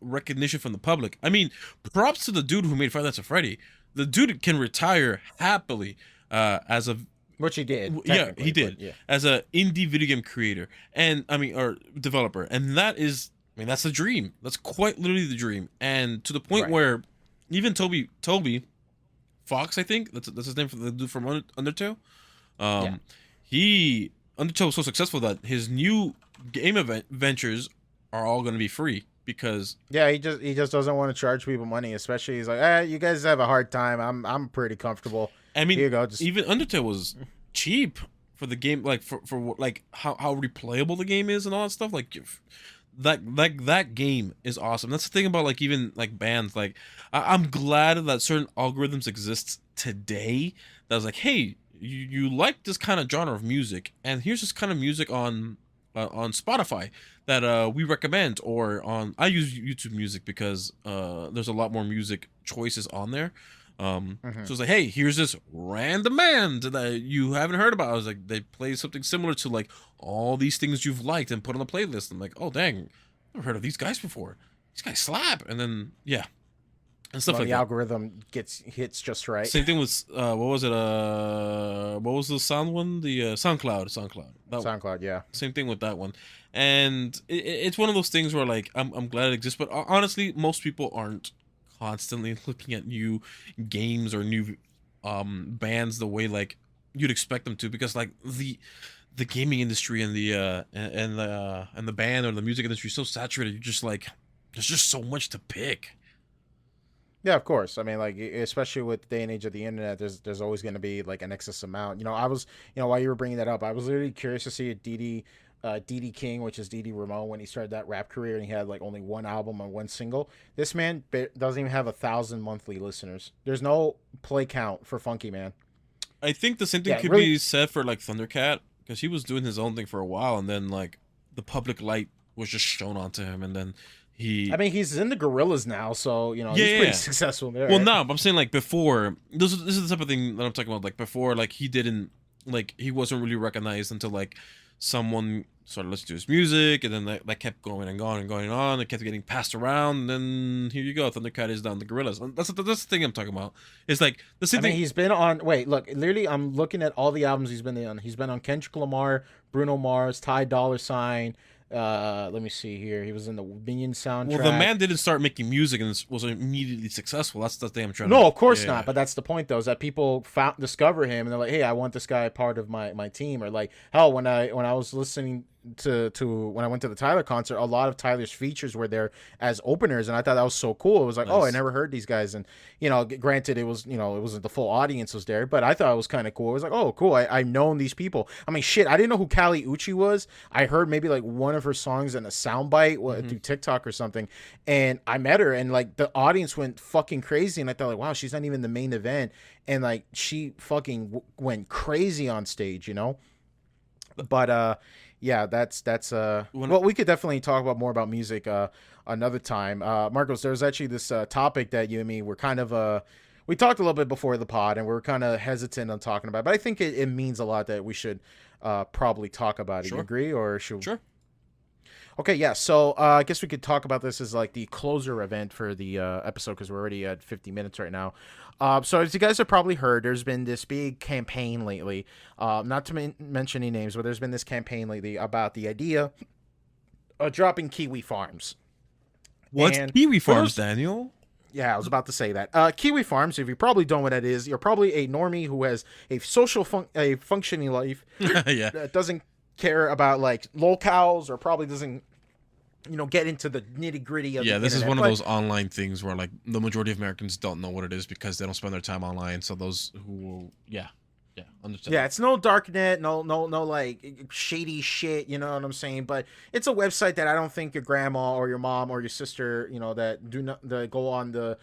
recognition from the public. I mean, props to the dude who made Five Nights at Freddy. The dude can retire happily as a Which he did. yeah, he did, Yeah. as a indie video game creator, and I mean, or developer, and that is, I mean, that's the dream. That's quite literally the dream, and to the point Right. where even Toby Fox, I think that's his name, for the dude from Undertale. Yeah. He Undertale was so successful that his new game ventures are all going to be free because Yeah, he just doesn't want to charge people money, especially he's like, you guys have a hard time. I'm pretty comfortable. I mean, Here you go. Just even Undertale was cheap for the game, like for like how replayable the game is and all that stuff. Like that game is awesome. That's the thing about like even like bands. Like I'm glad that certain algorithms exist today. That's like, hey, you like this kind of genre of music, and here's this kind of music on Spotify that we recommend, or on I use YouTube Music because there's a lot more music choices on there. So it's like, hey, here's this random band that you haven't heard about. I was like, they play something similar to like all these things you've liked and put on the playlist. I'm like, oh dang, I've never heard of these guys before. These guys slap, and then yeah, and stuff when like the that. algorithm hits just right. Same thing with what was it? What was the sound one? The SoundCloud. That SoundCloud, yeah. Same thing with that one, and it's one of those things where like I'm glad it exists, but honestly, most people aren't constantly looking at new games or new bands the way like you'd expect them to, because like the gaming industry and the band or the music industry is so saturated. You're just like, there's just so much to pick. Yeah, of course. I mean, like, especially with the day and age of the internet, there's always going to be like an excess amount. I was, while you were bringing that up, I was literally curious to see a Dee Dee King, which is Dee Dee Ramone, when he started that rap career and he had like only one album and one single. This man doesn't even have 1,000 monthly listeners. There's no play count for Funky Man. I think the same thing Yeah, could really. be said for like Thundercat because he was doing his own thing for a while, and then like the public light was just shown onto him, and then I he, mean, he's in the Gorillas now, so yeah, he's yeah, pretty yeah. successful there, Well, right? no, but I'm saying like before. This is the type of thing that I'm talking about. Like before, like he didn't like he wasn't really recognized until like someone started listening to his music, and then that kept going and going and going on. It kept getting passed around, and then here you go, Thundercat is down the Gorillas. And that's the thing I'm talking about. It's like the I same mean, thing. he's been on. Wait, look. Literally, I'm looking at all the albums he's been on. He's been on Kendrick Lamar, Bruno Mars, Ty Dolla Sign. Let me see here. He was in the Minion Well, the soundtrack. man didn't start making music and was immediately successful. That's the thing I'm trying to. No, of course Yeah. not. But that's the point, though, is that people discover him and they're like, "Hey, I want this guy part of my team." Or like, hell, when I was listening to when I went to the Tyler concert, a lot of Tyler's features were there as openers, and I thought that was so cool. It was like, oh, I Nice. never heard these guys, and granted, it was it wasn't the full audience was there, but I thought it was kind of cool. It was like, oh, cool. I've known these people. I mean, shit, I didn't know who Kali Uchis was. I heard maybe like one of her songs in a soundbite Hmm. through TikTok or something, and I met her, and like the audience went fucking crazy, and I thought like, wow, she's not even the main event, and like she fucking went crazy on stage. But yeah, that's When well, we could definitely talk about more about music another time. Marcos, there's actually this topic that you and me were kind of we talked a little bit before the pod, and we are kind of hesitant on talking about, but I think it means a lot that we should probably talk about it. You Sure, agree, or should? sure. Okay, yeah. So I guess we could talk about this as like the closer event for the episode because we're already at 50 minutes right now. So as you guys have probably heard, there's been this big campaign lately. Not to mention any names, but there's been this campaign lately about the idea of dropping Kiwi Farms. What's And Kiwi for Farms, those, Daniel? yeah, I was about to say that. Kiwi Farms, if you probably don't know what that is, you're probably a normie who has a functioning life Yeah, that doesn't care about like locales or probably doesn't get into the nitty gritty of yeah. the This is internet. one of But those online things where like the majority of Americans don't know what it is because they don't spend their time online. So those who, yeah, yeah, understand. yeah, it's no dark net, no like shady shit, you know what I'm saying? But it's a website that I don't think your grandma or your mom or your sister, that do not that go on the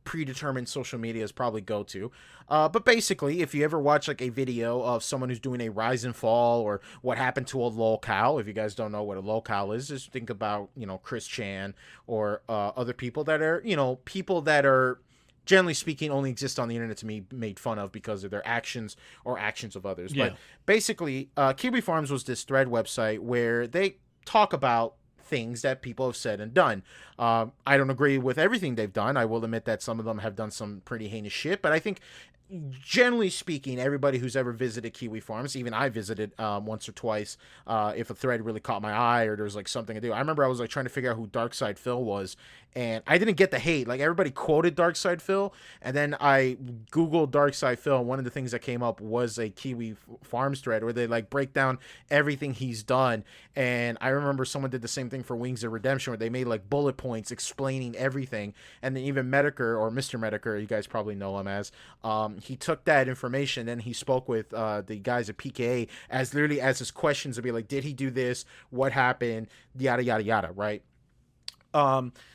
predetermined social medias probably go to. But basically, if you ever watch like a video of someone who's doing a rise and fall or what happened to a locale, if you guys don't know what a locale is, just think about Chris Chan or other people that are people that are generally speaking only exist on the internet to be made fun of because of their actions or actions of others. Yeah. But basically, Kiwi Farms was this thread website where they talk about things that people have said and done. I don't agree with everything they've done. I will admit that some of them have done some pretty heinous shit, but I think generally speaking, everybody who's ever visited Kiwi Farms, even I visited once or twice, if a thread really caught my eye or there was like something to do. I remember I was like trying to figure out who Darkside Phil was, and I didn't get the hate. Like everybody quoted Darkside Phil, and then I Googled Darkside Phil, and one of the things that came up was a Kiwi Farms thread where they like break down everything he's done. And I remember someone did the same thing for Wings of Redemption where they made like bullet points explaining everything. And then even Medicare or Mr. Medicare, you guys probably know him as, he took that information and he spoke with the guys at PKA as literally as his questions to be like, did he do this? What happened? Yada, yada, yada, right?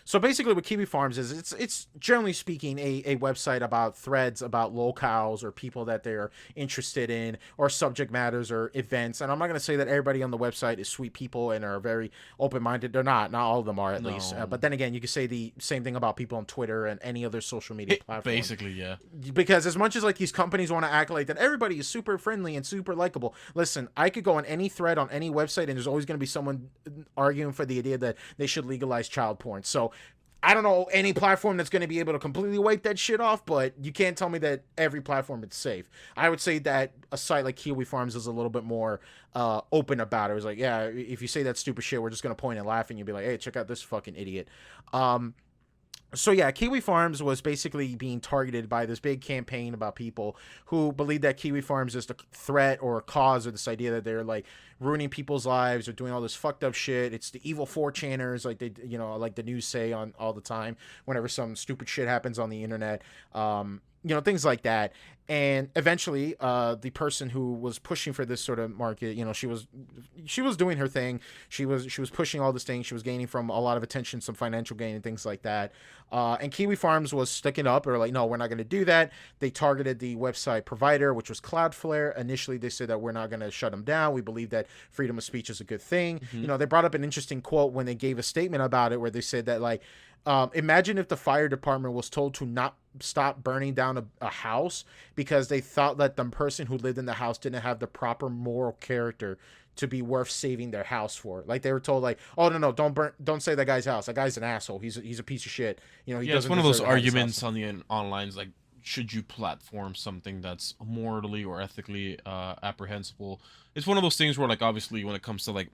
So basically what Kiwi Farms is, it's generally speaking a website about threads about locales or people that they're interested in or subject matters or events. And I'm not going to say that everybody on the website is sweet people and are very open-minded. They're not all of them are at least. No. But then again, you could say the same thing about people on Twitter and any other social media platform. Basically, yeah. Because as much as like these companies want to act like that everybody is super friendly and super likable, listen, I could go on any thread on any website and there's always going to be someone arguing for the idea that they should legalize child porn. So I don't know any platform that's going to be able to completely wipe that shit off, but you can't tell me that every platform is safe. I would say that a site like Kiwi Farms is a little bit more open about it. It was like, yeah, if you say that stupid shit, we're just going to point and laugh and you'll be like, hey, check out this fucking idiot. So yeah, Kiwi Farms was basically being targeted by this big campaign about people who believe that Kiwi Farms is the threat or cause of this idea that they're like ruining people's lives or doing all this fucked up shit. It's the evil 4chaners, like they, like the news say on all the time whenever some stupid shit happens on the internet. Things like that. And eventually, the person who was pushing for this sort of market, she was doing her thing. She was pushing all this thing. She was gaining from a lot of attention, some financial gain and things like that. And Kiwi Farms was sticking up. Or like, no, we're not going to do that. They targeted the website provider, which was Cloudflare. Initially, they said that we're not going to shut them down. We believe that freedom of speech is a good thing. Mm-hmm. You know, they brought up an interesting quote when they gave a statement about it, where they said that like, imagine if the fire department was told to not stop burning down a house because they thought that the person who lived in the house didn't have the proper moral character to be worth saving their house for. Like they were told, like, oh no, don't save that guy's house. That guy's an asshole. He's a piece of shit. You know, he It's doesn't one of those deserve to have his arguments house. on the online, like, should you platform something that's morally or ethically apprehensible? It's one of those things where, like, obviously, when it comes to like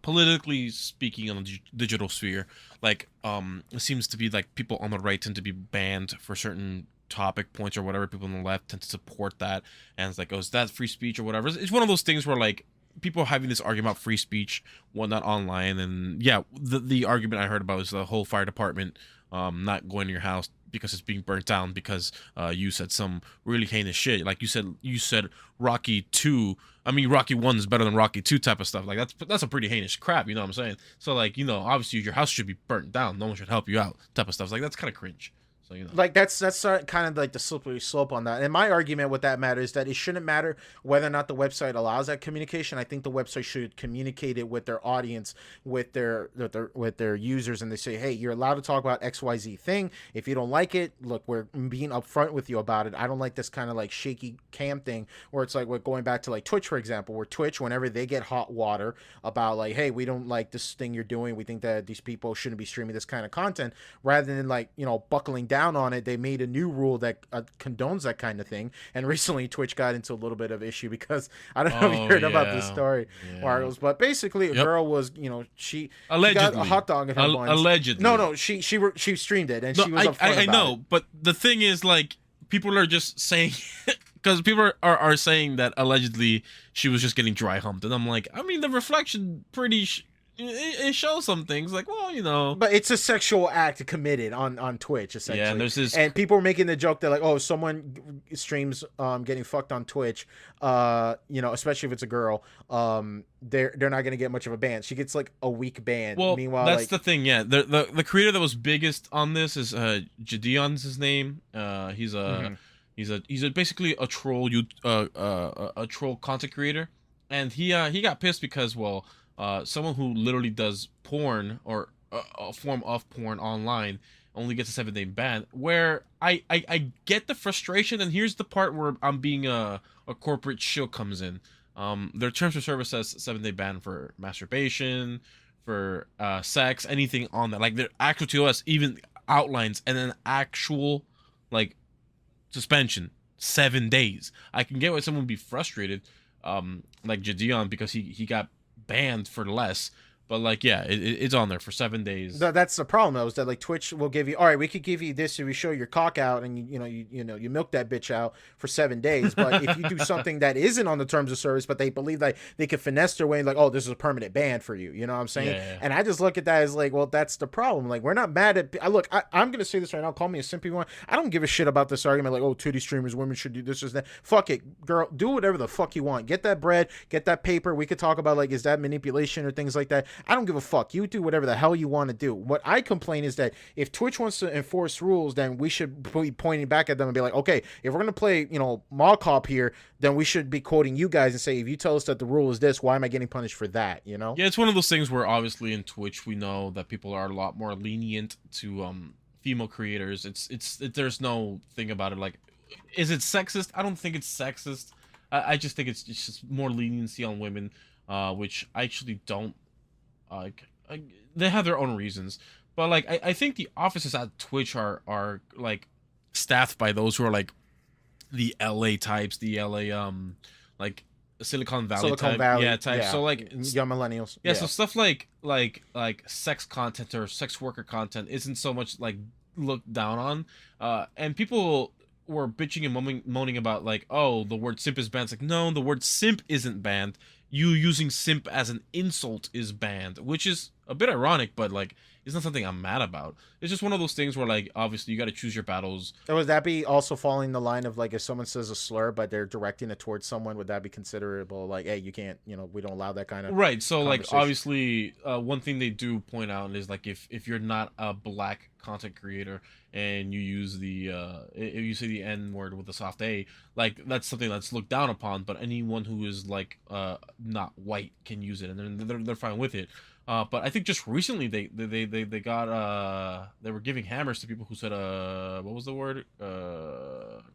politically speaking on the digital sphere, like it seems to be like people on the right tend to be banned for certain topic points or whatever. People on the left tend to support that, and it's like, oh, is that free speech or whatever? It's one of those things where like people having this argument about free speech, whatnot online, and yeah, the argument I heard about is the whole fire department not going to your house because it's being burnt down because you said some really heinous shit. Like you said Rocky 2. I mean, Rocky 1 is better than Rocky 2 type of stuff. Like that's a pretty heinous crap, you know what I'm saying? So like, you know, obviously your house should be burnt down. No one should help you out type of stuff. Like that's kind of cringe. So, you know. Like that's kind of like the slippery slope on that. And my argument with that matter is that it shouldn't matter whether or not the website allows that communication. I think the website should communicate it with their audience, with their users, and they say, hey, you're allowed to talk about XYZ thing. If you don't like it, look, we're being upfront with you about it. I don't like this kind of like shaky cam thing where it's like we're going back to like Twitch, for example, where Twitch, whenever they get hot water about like, hey, we don't like this thing you're doing, we think that these people shouldn't be streaming this kind of content, rather than like, you know, buckling down on it, they made a new rule that condones that kind of thing. And recently Twitch got into a little bit of issue because I don't know if you heard about this story, Margos, but basically a girl was, you know, she got a hot dog in her buns. Allegedly. No, she streamed it, and she was upfront I about know, it. but the thing is, like, people are just saying because people are saying that allegedly she was just getting dry humped, and I'm like, I mean, the reflection it shows some things, like, well, you know, but it's a sexual act committed on Twitch, essentially. Yeah, and there's this, and people were making the joke that like, oh, someone streams getting fucked on Twitch, you know, especially if it's a girl, they're not gonna get much of a ban. She gets like a week ban. Well, meanwhile, that's like, the thing. Yeah, the creator that was biggest on this is Jadion's his name. He's a he's basically a troll a troll content creator, and he got pissed because, well, someone who literally does porn or a form of porn online only gets a 7-day ban. Where I get the frustration, and here's the part where I'm being a corporate shill comes in. Their terms of service says 7-day ban for masturbation, for sex, anything on that. Like their actual TOS even outlines and an actual like suspension, 7 days. I can get why someone would be frustrated, like Jadion, because he got banned for less, but like, yeah, it's on there for 7 days. That's the problem though, is that like Twitch will give you, all right, we could give you this if we show your cock out and you milk that bitch out for 7 days, but if you do something that isn't on the terms of service, but they believe that they could finesse their way, like, oh, this is a permanent ban for you, you know what I'm saying? Yeah. And I just look at that as like, well, that's the problem. Like, we're not mad at, I'm gonna say this right now, call me a simpy one, I don't give a shit about this argument like, oh, titty streamers, women should do this or that. Fuck it, girl, do whatever the fuck you want, get that bread, get that paper. We could talk about like, is that manipulation or things like that. I don't give a fuck. You do whatever the hell you want to do. What I complain is that if Twitch wants to enforce rules, then we should be pointing back at them and be like, okay, if we're going to play, mall cop here, then we should be quoting you guys and say, if you tell us that the rule is this, why am I getting punished for that, Yeah, it's one of those things where obviously in Twitch we know that people are a lot more lenient to female creators. There's no thing about it. Like, is it sexist? I don't think it's sexist. I just think it's just more leniency on women, which I actually don't like. They have their own reasons, but like I think the offices at Twitch are like staffed by those who are like the LA types, the LA like Silicon Valley type. Yeah. So like young millennials. Yeah, so stuff like sex content or sex worker content isn't so much like looked down on, and people were bitching and moaning about like, oh, the word simp is banned. It's like, no, the word simp isn't banned. You using simp as an insult is banned, which is a bit ironic, but like it's not something I'm mad about. It's just one of those things where like obviously you got to choose your battles. So would that be also following the line of like if someone says a slur but they're directing it towards someone, would that be considerable? Like, hey, you can't, we don't allow that kind of Right. So like conversation. obviously one thing they do point out is like if you're not a black content creator and you use the if you say the N word with a soft A, like that's something that's looked down upon, but anyone who is like not white can use it and they're fine with it. But I think just recently they got they were giving hammers to people who said what was the word,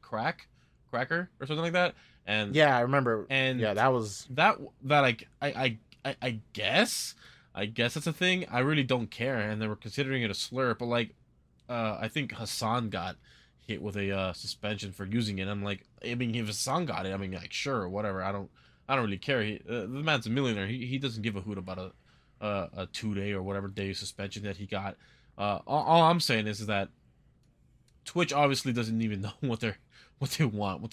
cracker or something like that. And Yeah, I remember. and Yeah, that was. that like I guess that's a thing. I really don't care, and they were considering it a slur. But like, I think Hassan got hit with a suspension for using it. I'm like, I mean, if Hassan got it, I mean, like, sure, whatever. I don't really care. The man's a millionaire. He doesn't give a hoot about a 2-day or whatever day suspension that he got. All I'm saying is that Twitch obviously doesn't even know what they want, what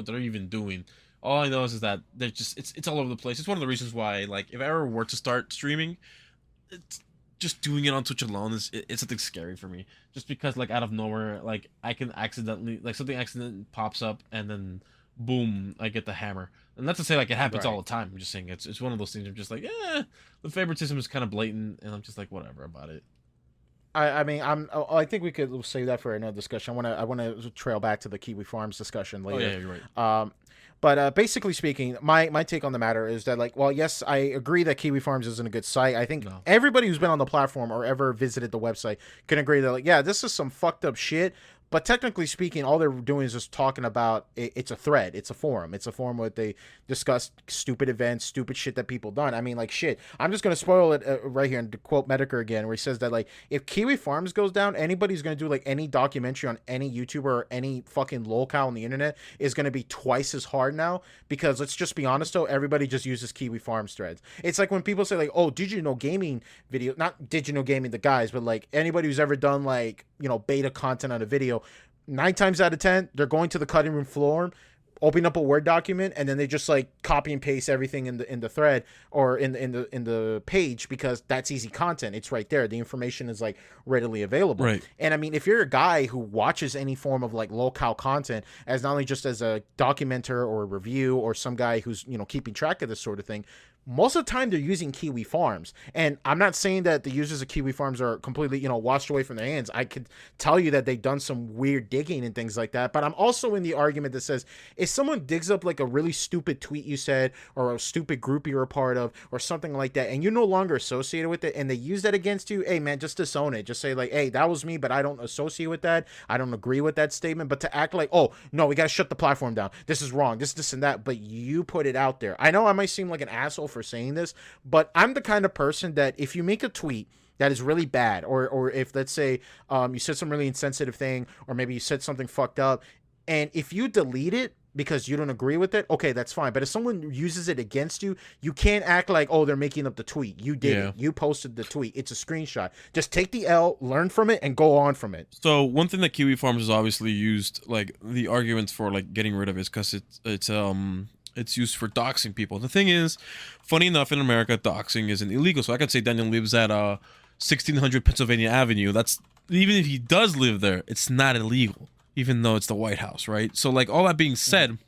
they're even doing. All I know is that they're just it's all over the place. It's one of the reasons why, like, if I ever were to start streaming, it's just doing it on Twitch alone it's something scary for me. Just because like out of nowhere, like I can accidentally like something accident pops up and then boom, I get the hammer. And not to say like it happens all Right. the time. I'm just saying it's one of those things. I'm just like, the favoritism is kind of blatant, and I'm just like whatever about it. I mean, I think we could save that for another discussion. I want to trail back to the Kiwi Farms discussion Oh yeah, later. you're right. But basically speaking, my take on the matter is that, like, well, yes, I agree that Kiwi Farms isn't a good site. I think No. everybody who's been on the platform or ever visited the website can agree that, like, yeah, this is some fucked up shit. But technically speaking, all they're doing is just talking about it's a thread, it's a forum, where they discuss stupid events, stupid shit that people done. I mean, like, shit. I'm just gonna spoil it right here and quote Medicare again, where he says that, like, if Kiwi Farms goes down, anybody's gonna do like any documentary on any YouTuber or any fucking locale on the internet is gonna be twice as hard now, because let's just be honest though, everybody just uses Kiwi Farms threads. It's like when people say like, oh, did you know gaming video, not did you know gaming the guys, but like anybody who's ever done like beta content on a video, 9 times out of 10 they're going to the cutting room floor, opening up a Word document, and then they just like copy and paste everything in the thread or in the page, because that's easy content. It's right there. The information is like readily available. Right. And I mean, if you're a guy who watches any form of like locale content as not only just as a documenter or a review or some guy who's keeping track of this sort of thing, most of the time they're using Kiwi Farms. And I'm not saying that the users of Kiwi Farms are completely, washed away from their hands. I could tell you that they've done some weird digging and things like that. But I'm also in the argument that says, if someone digs up like a really stupid tweet you said, or a stupid group you're a part of, or something like that, and you're no longer associated with it, and they use that against you, hey man, just disown it. Just say like, hey, that was me, but I don't associate with that. I don't agree with that statement. But to act like, oh no, we gotta shut the platform down, this is wrong, this and that, but you put it out there. I know I might seem like an asshole for saying this, but I'm the kind of person that if you make a tweet that is really bad, or if, let's say, you said some really insensitive thing, or maybe you said something fucked up, and if you delete it because you don't agree with it, okay, that's fine. But if someone uses it against you, you can't act like, oh, they're making up the tweet. You did it. You posted the tweet. It's a screenshot. Just take the L, learn from it, and go on from it. So one thing that Kiwi Farms has obviously used, like the arguments for like getting rid of it, is because it's used for doxing people. The thing is, funny enough, in America, doxing isn't illegal. So I could say Daniel lives at 1600 Pennsylvania Avenue. That's, even if he does live there, it's not illegal, even though it's the White House, right? So like, all that being said,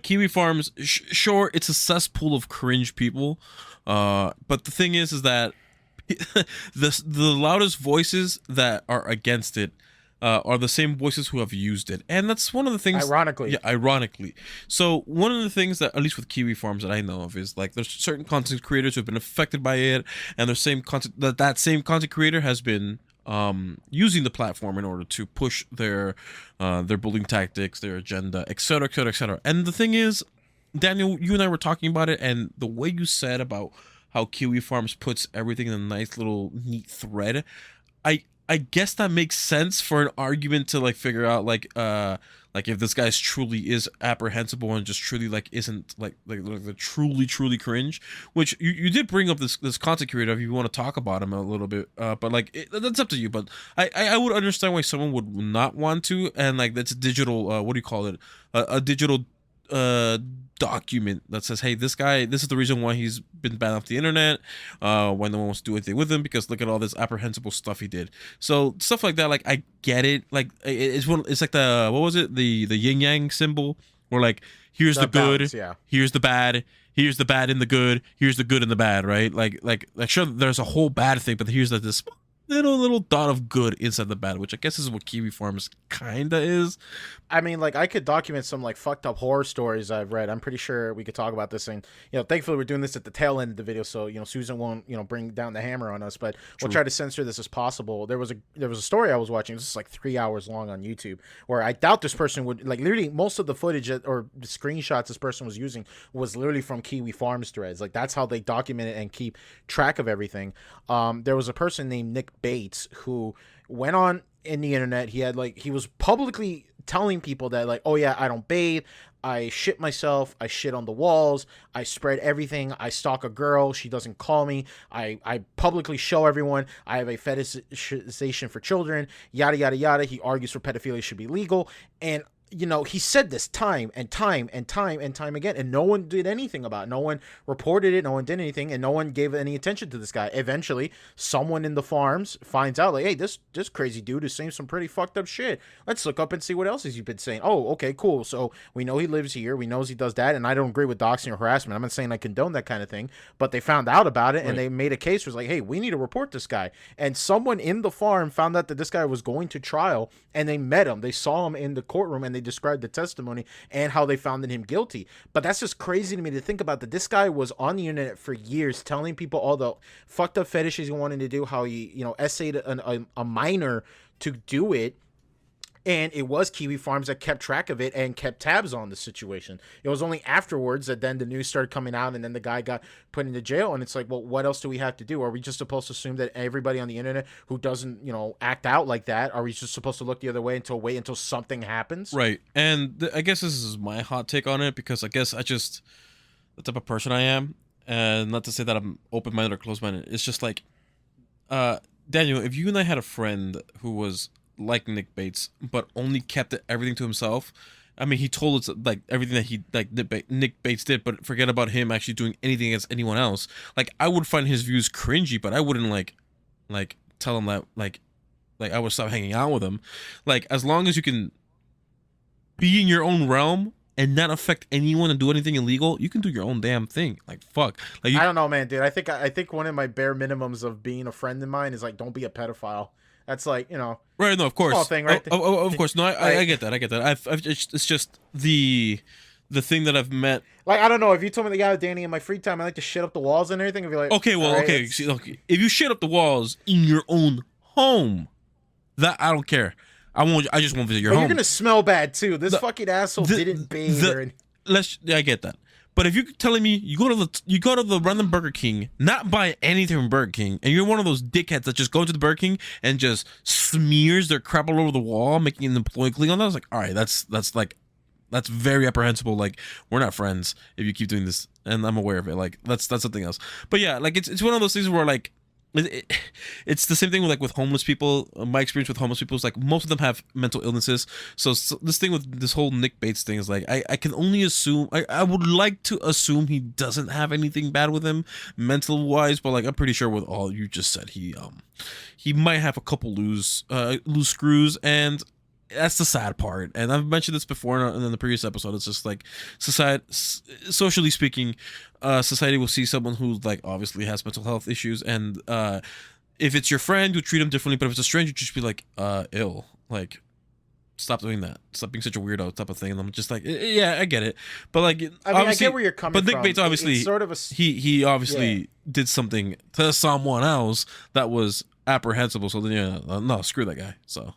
Kiwi Farms, sure, it's a cesspool of cringe people, but the thing is that the loudest voices that are against it are the same voices who have used it, and that's one of the things. Ironically, yeah, ironically. So one of the things that, at least with Kiwi Farms, that I know of is like there's certain content creators who have been affected by it, and there's same content that same content creator has been using the platform in order to push their bullying tactics, their agenda, etc., etc., etc. And the thing is, Daniel, you and I were talking about it, and the way you said about how Kiwi Farms puts everything in a nice little neat thread, I guess that makes sense for an argument to like figure out like if this guy's truly is apprehensible and just truly like isn't like the truly cringe, which you did bring up this content creator if you want to talk about him a little bit, but like that's up to you. But I would understand why someone would not want to, and like that's digital, what do you call it, a digital document that says, hey, this guy, this is the reason why he's been banned off the internet, why no one wants to do anything with him, because look at all this apprehensible stuff he did. So stuff like that, like, I get it. Like, it's like the, what was it, the yin yang symbol, where like, here's the good, balance, yeah. here's the bad, here's the bad and the good, here's the good and the bad, right? Like sure, there's a whole bad thing, but here's like this little dot of good inside the bad, which I guess is what Kiwi Farms kinda is. I mean, like, I could document some, like, fucked up horror stories I've read. I'm pretty sure we could talk about this. And, you know, thankfully we're doing this at the tail end of the video, so, you know, Susan won't, you know, bring down the hammer on us. But we'll try to censor this as possible. There was a story I was watching. This is like 3 hours long on YouTube, where I doubt this person would, like, literally most of the footage or the screenshots this person was using was literally from Kiwi Farms threads. Like, that's how they document it and keep track of everything. There was a person named Nick Bates who went on in the internet. He was publicly telling people that, like, oh yeah, I don't bathe, I shit myself, I shit on the walls, I spread everything, I stalk a girl, she doesn't call me, I publicly show everyone I have a fetishization for children, yada yada yada. He argues for pedophilia should be legal. And, you know, he said this time and time and time and time again, and no one did anything about it. No one reported it, no one did anything, and no one gave any attention to this guy. Eventually, someone in the farms finds out, like, hey, this crazy dude is saying some pretty fucked up shit. Let's look up and see what else he's been saying. Oh, okay, cool. So we know he lives here, we know he does that, and I don't agree with doxing or harassment. I'm not saying I condone that kind of thing, but they found out about it, and they made a case where it's like, hey, we need to report this guy. And someone in the farm found out that this guy was going to trial, and they met him. They saw him in the courtroom, and they described the testimony and how they found him guilty. But that's just crazy to me to think about, that this guy was on the internet for years telling people all the fucked up fetishes he wanted to do, how he, you know, essayed a minor to do it. And it was Kiwi Farms that kept track of it and kept tabs on the situation. It was only afterwards that then the news started coming out, and then the guy got put into jail. And it's like, well, what else do we have to do? Are we just supposed to assume that everybody on the internet who doesn't, you know, act out like that, are we just supposed to look the other way wait until something happens? Right. And I guess this is my hot take on it, because I guess I just, the type of person I am, and not to say that I'm open-minded or closed-minded, it's just like, Daniel, if you and I had a friend who was like Nick Bates, but only kept everything to himself. I mean, he told us like everything that he like Nick Bates did, but forget about him actually doing anything against anyone else. Like, I would find his views cringy, but I wouldn't like tell him that like I would stop hanging out with him. Like, as long as you can be in your own realm and not affect anyone and do anything illegal, you can do your own damn thing. Like, fuck. Like, I don't know, man, dude. I think one of my bare minimums of being a friend of mine is, like, don't be a pedophile. That's like, you know, right? No, of course, small thing, right? Of course, no, I get that. I get that. It's just the thing that I've met. Like, I don't know, if you told me the guy, Danny, in my free time, I like to shit up the walls and everything, I'd be like, okay, well, right, okay, see, okay, if you shit up the walls in your own home, that I don't care. I just won't visit your home. You're gonna smell bad too. This fucking asshole didn't bathe. I get that. But if you're telling me you go to the random Burger King, not buy anything from Burger King, and you're one of those dickheads that just go to the Burger King and just smears their crap all over the wall, making an employee clean on that, I was like, all right, that's very apprehensible. Like, we're not friends if you keep doing this, and I'm aware of it. Like, that's something else. But yeah, like, it's one of those things where, like, it's the same thing with, like, with homeless people. My experience with homeless people is, like, most of them have mental illnesses. So this thing with this whole Nick Bates thing is, like, I can only assume, I would like to assume he doesn't have anything bad with him mental wise, but, like, I'm pretty sure with all you just said, he might have a couple loose screws, and that's the sad part. And I've mentioned this before in the previous episode. It's just like, socially speaking, society will see someone who, like, obviously has mental health issues, and if it's your friend, you treat them differently. But if it's a stranger, you just be like, ill. Like, stop doing that. Stop being such a weirdo type of thing. And I'm just like, yeah, I get it. But, like, I mean, I get where you're coming from. But Nick Bates obviously, it's sort of he obviously did something to someone else that was apprehensible. So then, no, screw that guy. So.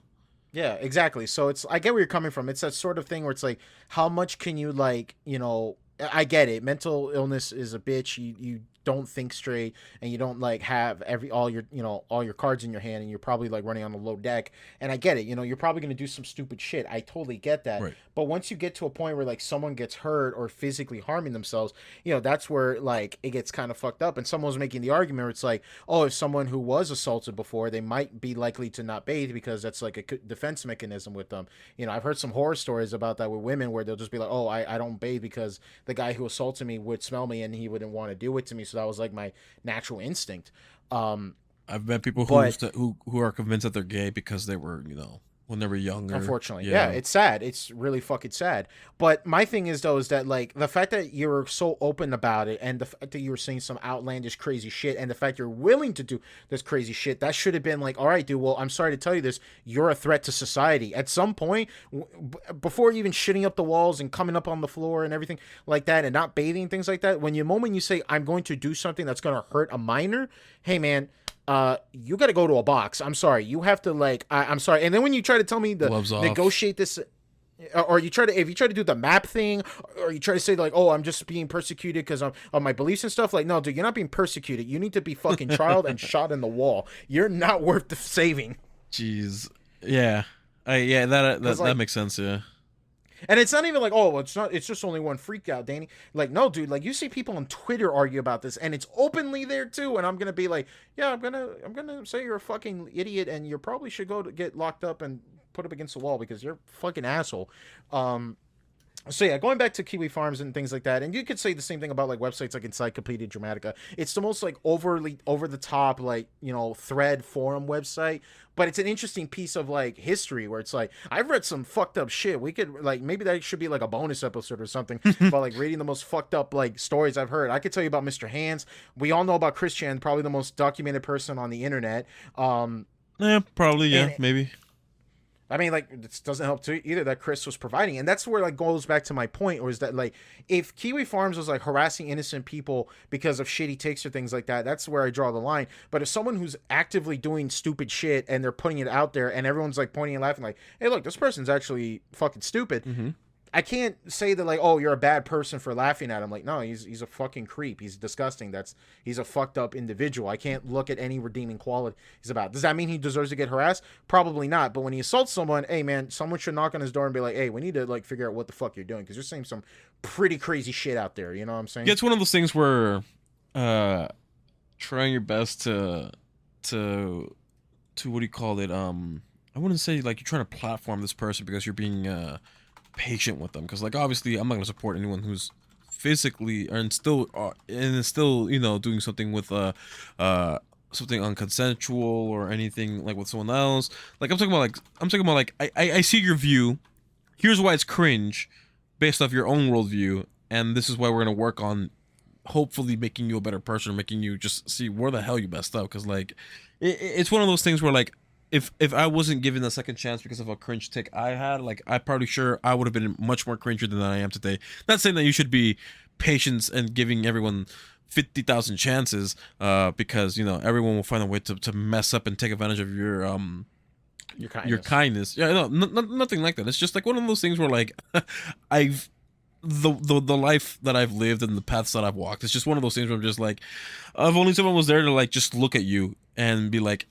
Yeah, exactly. So I get where you're coming from. It's that sort of thing where it's like, how much can you, like, you know, I get it. Mental illness is a bitch. You don't think straight and you don't like have all your all your cards in your hand, and you're probably like running on a low deck. And I get it, you're probably going to do some stupid shit. I totally get that. Right. But once you get to a point where like someone gets hurt or physically harming themselves, that's where like it gets kind of fucked up. And someone was making the argument where it's like, oh, if someone who was assaulted before, they might be likely to not bathe because that's like a defense mechanism with them. I've heard some horror stories about that with women where they'll just be like, oh, I don't bathe because the guy who assaulted me would smell me and he wouldn't want to do it to me. So that was like my natural instinct. I've met people But who are convinced that they're gay because they were, when they were younger. unfortunately, yeah, it's sad. It's really fucking sad. But my thing is though, is that like the fact that you're so open about it, and the fact that you were saying some outlandish crazy shit, and the fact you're willing to do this crazy shit, that should have been like, all right, dude. Well, I'm sorry to tell you this. You're a threat to society. At some point, before even shitting up the walls and coming up on the floor and everything like that, and not bathing and things like that, when you say I'm going to do something that's going to hurt a minor, hey man, you got to go to a box. I'm sorry. You have to like, I'm sorry. And then when you try to tell me to negotiate this, or if you try to do the map thing, or you try to say like, oh, I'm just being persecuted because of my beliefs and stuff. Like, no, dude, you're not being persecuted. You need to be fucking trialed and shot in the wall. You're not worth the saving. Jeez. Yeah. That makes sense. Yeah. And it's not even like, oh, it's just only one freak out, Danny. Like, no, dude, like you see people on Twitter argue about this and it's openly there too. And I'm going to be like, yeah, I'm going to say you're a fucking idiot and you probably should go to get locked up and put up against the wall because you're a fucking asshole. So yeah, going back to Kiwi Farms and things like that, and you could say the same thing about like websites like Encyclopedia Dramatica. It's the most like over the top like thread forum website, but it's an interesting piece of like history where it's like I've read some fucked up shit. We could like maybe that should be like a bonus episode or something about like reading the most fucked up like stories I've heard. I could tell you about Mr. Hands. We all know about Chris Chan, probably the most documented person on the internet. Yeah, probably. Yeah, maybe. I mean, like, it doesn't help too either that Chris was providing. And that's where, like, goes back to my point, or is that, like, if Kiwi Farms was, like, harassing innocent people because of shitty takes or things like that, that's where I draw the line. But if someone who's actively doing stupid shit and they're putting it out there and everyone's, like, pointing and laughing, like, hey, look, this person's actually fucking stupid. Mm-hmm. I can't say that like, oh, you're a bad person for laughing at him. Like, no, he's a fucking creep. He's disgusting. He's a fucked up individual. I can't look at any redeeming quality he's about. Does that mean he deserves to get harassed? Probably not. But when he assaults someone, hey man, someone should knock on his door and be like, hey, we need to like figure out what the fuck you're doing because you're saying some pretty crazy shit out there. You know what I'm saying? Yeah, it's one of those things where trying your best to what do you call it? I wouldn't say like you're trying to platform this person because you're being patient with them, because like obviously I'm not going to support anyone who's physically and still doing something with something unconsensual or anything like with someone else. Like I'm talking about like I see your view, here's why it's cringe based off your own worldview, and this is why we're going to work on hopefully making you a better person, making you just see where the hell you messed up. Because like it's one of those things where like if I wasn't given a second chance because of a cringe tick I had, like I'm probably sure I would have been much more cringer than I am today. Not saying that you should be patient and giving everyone 50,000 chances, because everyone will find a way to mess up and take advantage of your kindness. Yeah, no, nothing like that. It's just like one of those things where like the life that I've lived and the paths that I've walked, it's just one of those things where I'm just like, if only someone was there to like just look at you and be like,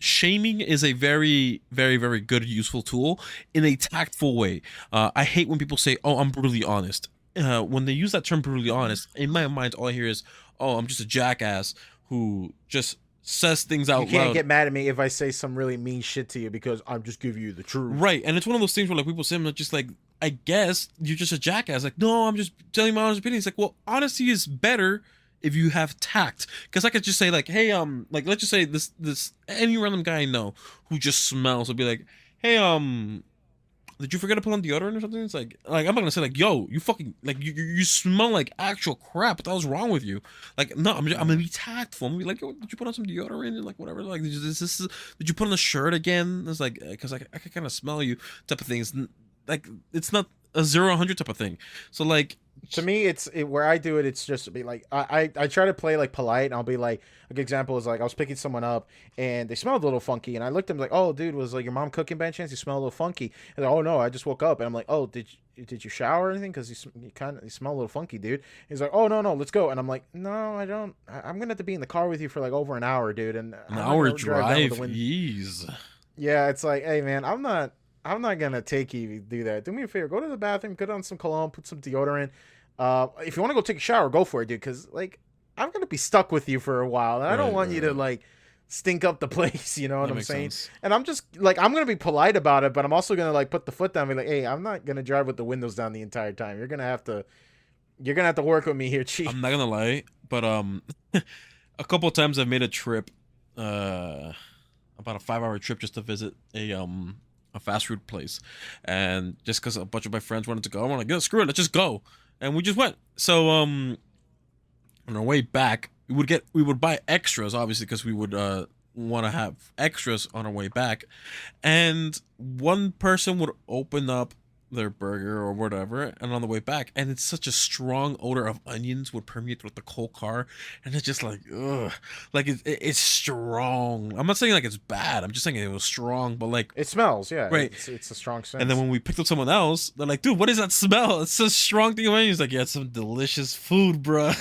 shaming is a very, very, very good, useful tool in a tactful way. I hate when people say, oh, I'm brutally honest. When they use that term brutally honest, in my mind, all I hear is, oh, I'm just a jackass who just says things out loud. You can't get mad at me if I say some really mean shit to you because I'm just giving you the truth. Right, and it's one of those things where like people say, I'm just like, I guess you're just a jackass. Like, no, I'm just telling my honest opinion. It's like, well, honesty is better if you have tact, because I could just say like, hey, like let's just say this any random guy I know who just smells will be like, hey, did you forget to put on deodorant or something? It's like I'm not gonna say like, yo, you fucking like you smell like actual crap. What the hell's wrong with you? Like, no, I'm gonna be tactful. I'm gonna be like, yo, did you put on some deodorant and like whatever? Like, did you put on a shirt again? It's like, because I can kind of smell you, type of things. Like, it's not a 0-100 type of thing. So like, to me, where I do it. It's just to be like I try to play like polite, and I'll be like, a good example is like I was picking someone up and they smelled a little funky, and I looked at them like, oh, dude, was like your mom cooking by any chance? You smell a little funky. And they're, oh no, I just woke up, and I'm like, oh, did you shower or anything? Because you smell a little funky, dude. He's like, oh no, let's go. And I'm like, no, I don't. I'm gonna have to be in the car with you for like over an hour, dude. And An I'm not hour gonna drive down with drive, the wind. ease. Yeah, it's like, hey man, I'm not gonna take you if you do that. Do me a favor, go to the bathroom, put on some cologne, put some deodorant. If you want to go take a shower, go for it, dude. Because like, I'm gonna be stuck with you for a while, and I don't Right, want you to right. like stink up the place. You know what That I'm makes saying? sense. And I'm just like, I'm gonna be polite about it, but I'm also gonna like put the foot down, and be like, hey, I'm not gonna drive with the windows down the entire time. You're gonna have to work with me here, chief. I'm not gonna lie, but a couple of times I've made a trip, uh, about a 5 hour trip just to visit a fast food place, and just because a bunch of my friends wanted to go, I'm like, yeah, screw it, let's just go, and we just went. So on our way back, we would buy extras, obviously, because we would want to have extras on our way back, and one person would open up their burger or whatever, and on the way back, and it's such a strong odor of onions would permeate through the whole car, and it's just like, ugh, like it's strong. I'm not saying like it's bad, I'm just saying it was strong, but like, It smells, yeah. right. It's a strong And then sense. when we picked up someone else, they're like, dude, what is that smell? It's so strong thing of onions. Like, yeah, it's some delicious food, bro.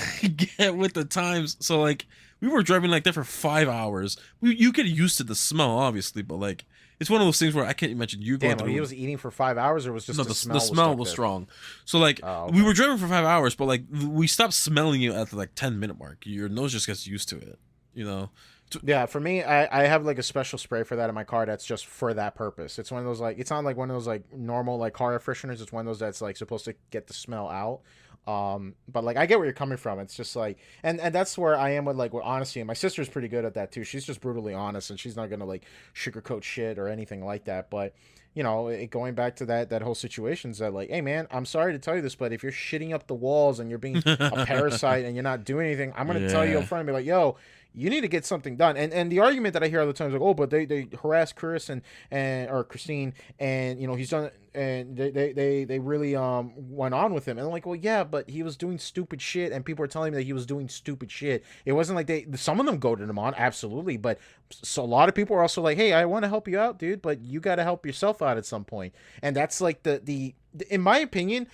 Get with the times. So like, we were driving like that for 5 hours. You get used to the smell, obviously, but like, it's one of those things where I can't imagine you going Damn, he through. was eating for 5 hours, or was just No, the the smell was smell stuck was there? strong. So like, Oh, we okay. were driving for 5 hours, but like, we stopped smelling it at the like 10-minute mark. Your nose just gets used to it, you know. Yeah, for me, I have like a special spray for that in my car that's just for that purpose. It's one of those like, it's not like one of those like normal like car air fresheners. It's one of those that's like supposed to get the smell out. But like I get where you're coming from. It's just like, and that's where I am with like with honesty. And my sister's pretty good at that too. She's just brutally honest, and she's not gonna like sugarcoat shit or anything like that. But going back to that whole situation is that like, hey man, I'm sorry to tell you this, but if you're shitting up the walls and you're being a parasite and you're not doing anything, I'm gonna tell you up Yeah. front and be like, yo, you need to get something done. And the argument that I hear all the time is like, oh, but they harass Chris and or Christine, and he's done, and they really went on with him. And I'm like, well, yeah, but he was doing stupid shit, and people are telling me that he was doing stupid shit. It wasn't like some of them goaded him on, absolutely, but so a lot of people are also like, hey, I want to help you out, dude, but you got to help yourself out at some point. And that's like the in my opinion,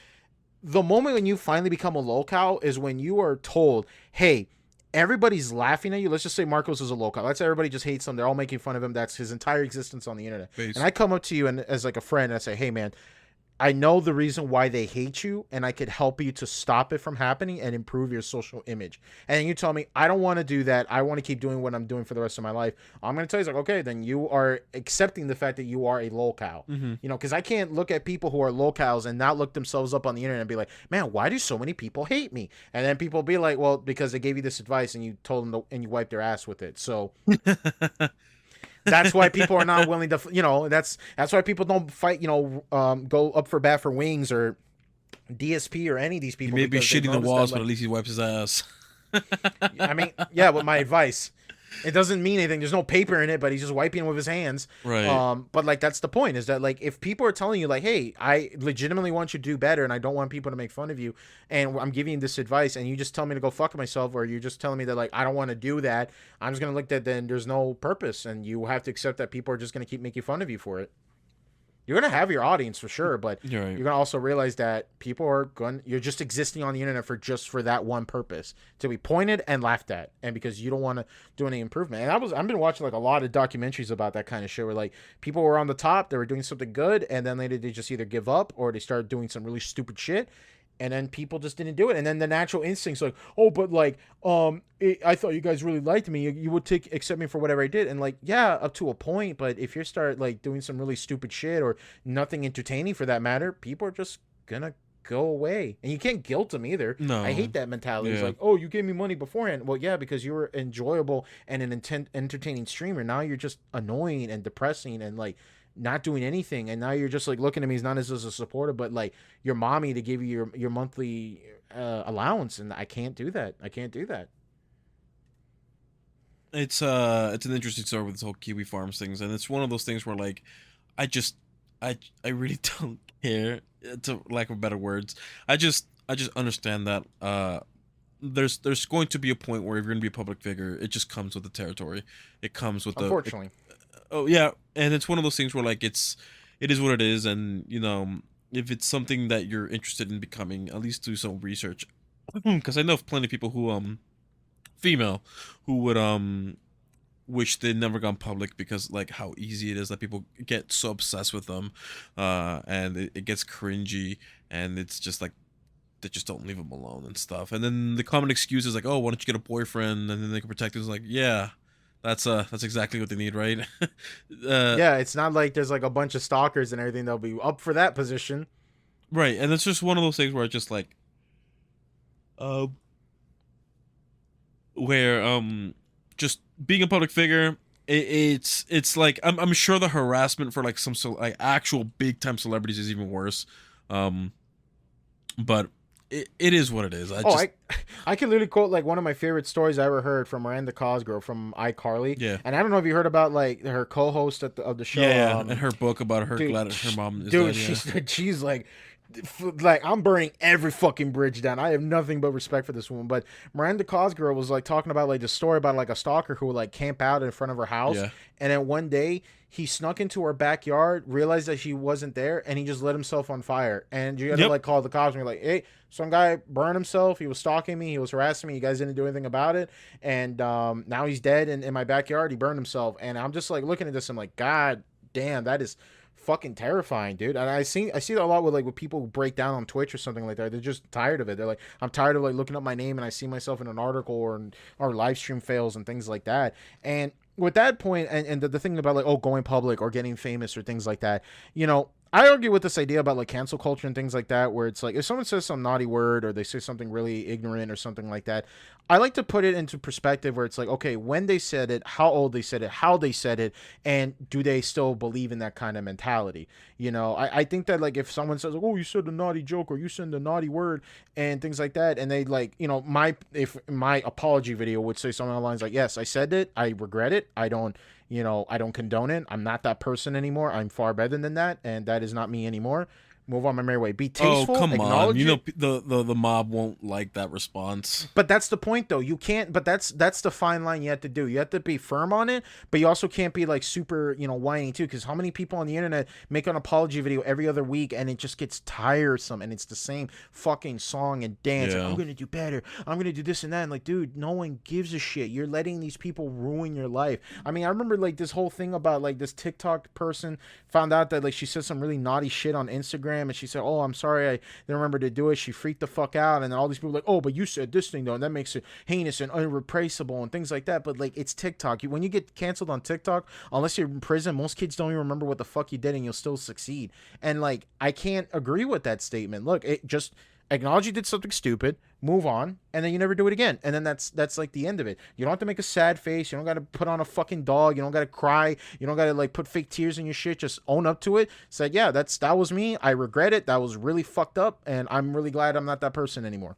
the moment when you finally become a lolcow is when you are told, hey, everybody's laughing at you. Let's just say Marcos is a lolcow. Let's say everybody just hates him. They're all making fun of him. That's his entire existence on the internet. Base. And I come up to you and as like a friend and I say, hey man, I know the reason why they hate you, and I could help you to stop it from happening and improve your social image. And then you tell me, I don't want to do that. I want to keep doing what I'm doing for the rest of my life. I'm going to tell you, like, okay, then you are accepting the fact that you are a lolcow. Mm-hmm. Because I can't look at people who are lolcows and not look themselves up on the internet and be like, man, why do so many people hate me? And then people be like, well, because they gave you this advice and you told them and you wiped their ass with it. So that's why people are not willing to, that's why people don't fight, go up for bat for Wings or DSP or any of these He people. may be Because they shitting the notice walls, that, but like, at least he wipes his ass. I mean, yeah, with my advice, it doesn't mean anything. There's no paper in it, but he's just wiping with his hands. Right. But like that's the point is that like if people are telling you like, hey, I legitimately want you to do better, and I don't want people to make fun of you, and I'm giving you this advice, and you just tell me to go fuck myself, or you're just telling me that like I don't want to do that, I'm just gonna look at then there's no purpose, and you have to accept that people are just gonna keep making fun of you for it. You're gonna have your audience for sure, but You're right. you're gonna also realize that people are going. You're just existing on the internet for that one purpose, to be pointed and laughed at, and because you don't want to do any improvement. And I've been watching like a lot of documentaries about that kind of shit, where like people were on the top, they were doing something good, and then later they just either give up or they start doing some really stupid shit, and then people just didn't do it. And then the natural instincts like, oh, but like I thought you guys really liked me, you would accept me for whatever I did. And like, yeah, up to a point, but if you start like doing some really stupid shit or nothing entertaining for that matter, people are just gonna go away. And you can't guilt them either. No. I hate that mentality. It's Yeah. like, oh, you gave me money beforehand. Well, yeah, because you were enjoyable and an entertaining streamer. Now you're just annoying and depressing and like not doing anything, and now you're just like looking at me as not as a supporter, but like your mommy to give you your monthly allowance, and I can't do that. I can't do that. It's an interesting story with this whole Kiwi Farms things, and it's one of those things where like I just I really don't care, to lack of better words. I just understand that there's going to be a point where if you're going to be a public figure, it just comes with the territory. It comes with Unfortunately. oh yeah, and it's one of those things where like it is what it is, and if it's something that you're interested in becoming, at least do some research, because I know of plenty of people who female who would wish they'd never gone public because like how easy it is that people get so obsessed with them, and it gets cringy, and it's just like they just don't leave them alone and stuff. And then the common excuse is like, oh, why don't you get a boyfriend and then they can protect you. It's like, yeah, that's exactly what they need, right? Yeah, it's not like there's like a bunch of stalkers and everything that'll be up for that position. Right, and it's just one of those things where it's just like, uh, where just being a public figure, it's like I'm sure the harassment for like some like actual big time celebrities is even worse, but it is what it is. I can literally quote like one of my favorite stories I ever heard from Miranda Cosgrove from iCarly. Yeah. And I don't know if you heard about like her co-host of the show. Yeah, and her book about her dude, glad her mom is dude, dead, she's like I'm burning every fucking bridge down. I have nothing but respect for this woman. But Miranda Cosgrove was like talking about like the story about like a stalker who would like camp out in front of her house, Yeah. and then one day he snuck into her backyard, realized that she wasn't there, and he just lit himself on fire. And you had to like call the cops and be like, hey, some guy burned himself. He was stalking me. He was harassing me. You guys didn't do anything about it. And now he's dead in my backyard. He burned himself. And I'm just like looking at this. I'm like, God damn, that is fucking terrifying, dude. And I see that a lot with like when people break down on Twitch or something like that. They're just tired of it. They're like, I'm tired of like looking up my name and I see myself in an article or live stream fails and things like that. And with that point, and the thing about like, oh, going public or getting famous or things like that, I argue with this idea about like cancel culture and things like that, where it's like if someone says some naughty word or they say something really ignorant or something like that, I like to put it into perspective where it's like, okay, when they said it, how old they said it, how they said it, and do they still believe in that kind of mentality? I think that like if someone says like, oh, you said a naughty joke or you said a naughty word and things like that, and they like, my apology video would say something along the lines like, yes, I said it, I regret it, I don't condone it. I'm not that person anymore. I'm far better than that, and that is not me anymore. Move on my merry way. Be tasteful. Oh, come on. It. The mob won't like that response. But that's the point, though. You can't. But that's the fine line you have to do. You have to be firm on it, but you also can't be like super, whiny too. Because how many people on the internet make an apology video every other week, and it just gets tiresome, and it's the same fucking song and dance. Yeah. Like, I'm gonna do better. I'm gonna do this and that. And like, dude, no one gives a shit. You're letting these people ruin your life. I mean, I remember like this whole thing about like this TikTok person found out that like she said some really naughty shit on Instagram, and she said, oh, I'm sorry, I didn't remember to do it. She freaked the fuck out, and then all these people were like, oh, but you said this thing though, and that makes it heinous and irreplaceable and things like that. But like, it's TikTok. When you get canceled on TikTok, unless you're in prison, most kids don't even remember what the fuck you did, and you'll still succeed. And like, I can't agree with that statement. Look, it just acknowledge you did something stupid, move on, and then you never do it again. And then that's like the end of it. You don't have to make a sad face. You don't got to put on a fucking dog. You don't got to cry. You don't got to like put fake tears in your shit. Just own up to it. Say, yeah, that was me. I regret it. That was really fucked up, and I'm really glad I'm not that person anymore.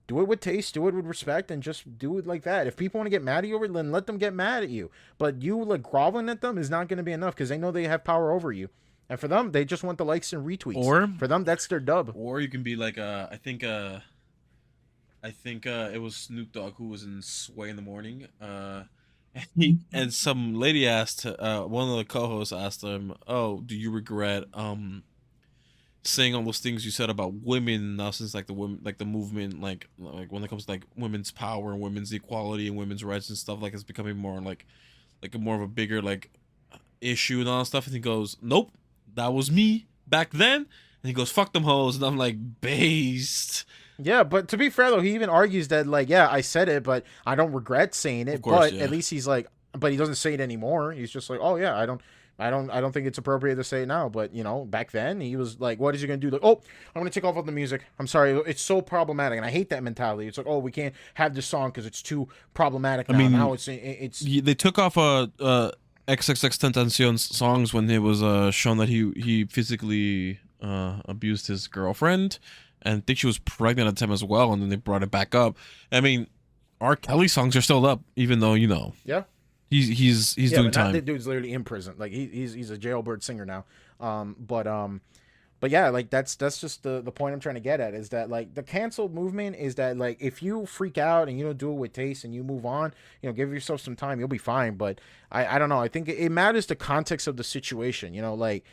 Do it with taste, do it with respect, and just do it like that. If people want to get mad at you over it, then let them get mad at you. But you like groveling at them is not going to be enough because they know they have power over you. And for them, they just want the likes and retweets. Or for them, that's their dub. Or you can be like, I think it was Snoop Dogg who was in Sway in the Morning. And some lady asked, one of the co-hosts asked him, "Oh, do you regret saying all those things you said about women now since like the women like the movement like when it comes to like women's power and women's equality and women's rights and stuff like it's becoming more like more of a bigger like issue and all that stuff?" And he goes, "Nope. That was me back then." And he goes, "Fuck them hoes." And I'm like, based. Yeah, but to be fair though, he even argues that like, yeah, I said it, but I don't regret saying it. Of course, but yeah. At least he's like, but he doesn't say it anymore. He's just like, oh yeah, I don't think it's appropriate to say it now. But back then he was like, what is he gonna do? Like, oh, I'm gonna take off all the music. I'm sorry, it's so problematic, and I hate that mentality. It's like, oh, we can't have this song because it's too problematic now. I mean, now it's they took off XXXTentacion's songs when it was shown that he physically abused his girlfriend, and I think she was pregnant at the time as well, and then they brought it back up. I mean, R. Kelly songs are still up, even though yeah, he's doing time. The dude's literally in prison. Like he's a jailbird singer now. But yeah, like that's just the point I'm trying to get at, is that like the cancel movement is that like if you freak out and you don't do it with taste and you move on, give yourself some time, you'll be fine. But I don't know. I think it matters the context of the situation. Like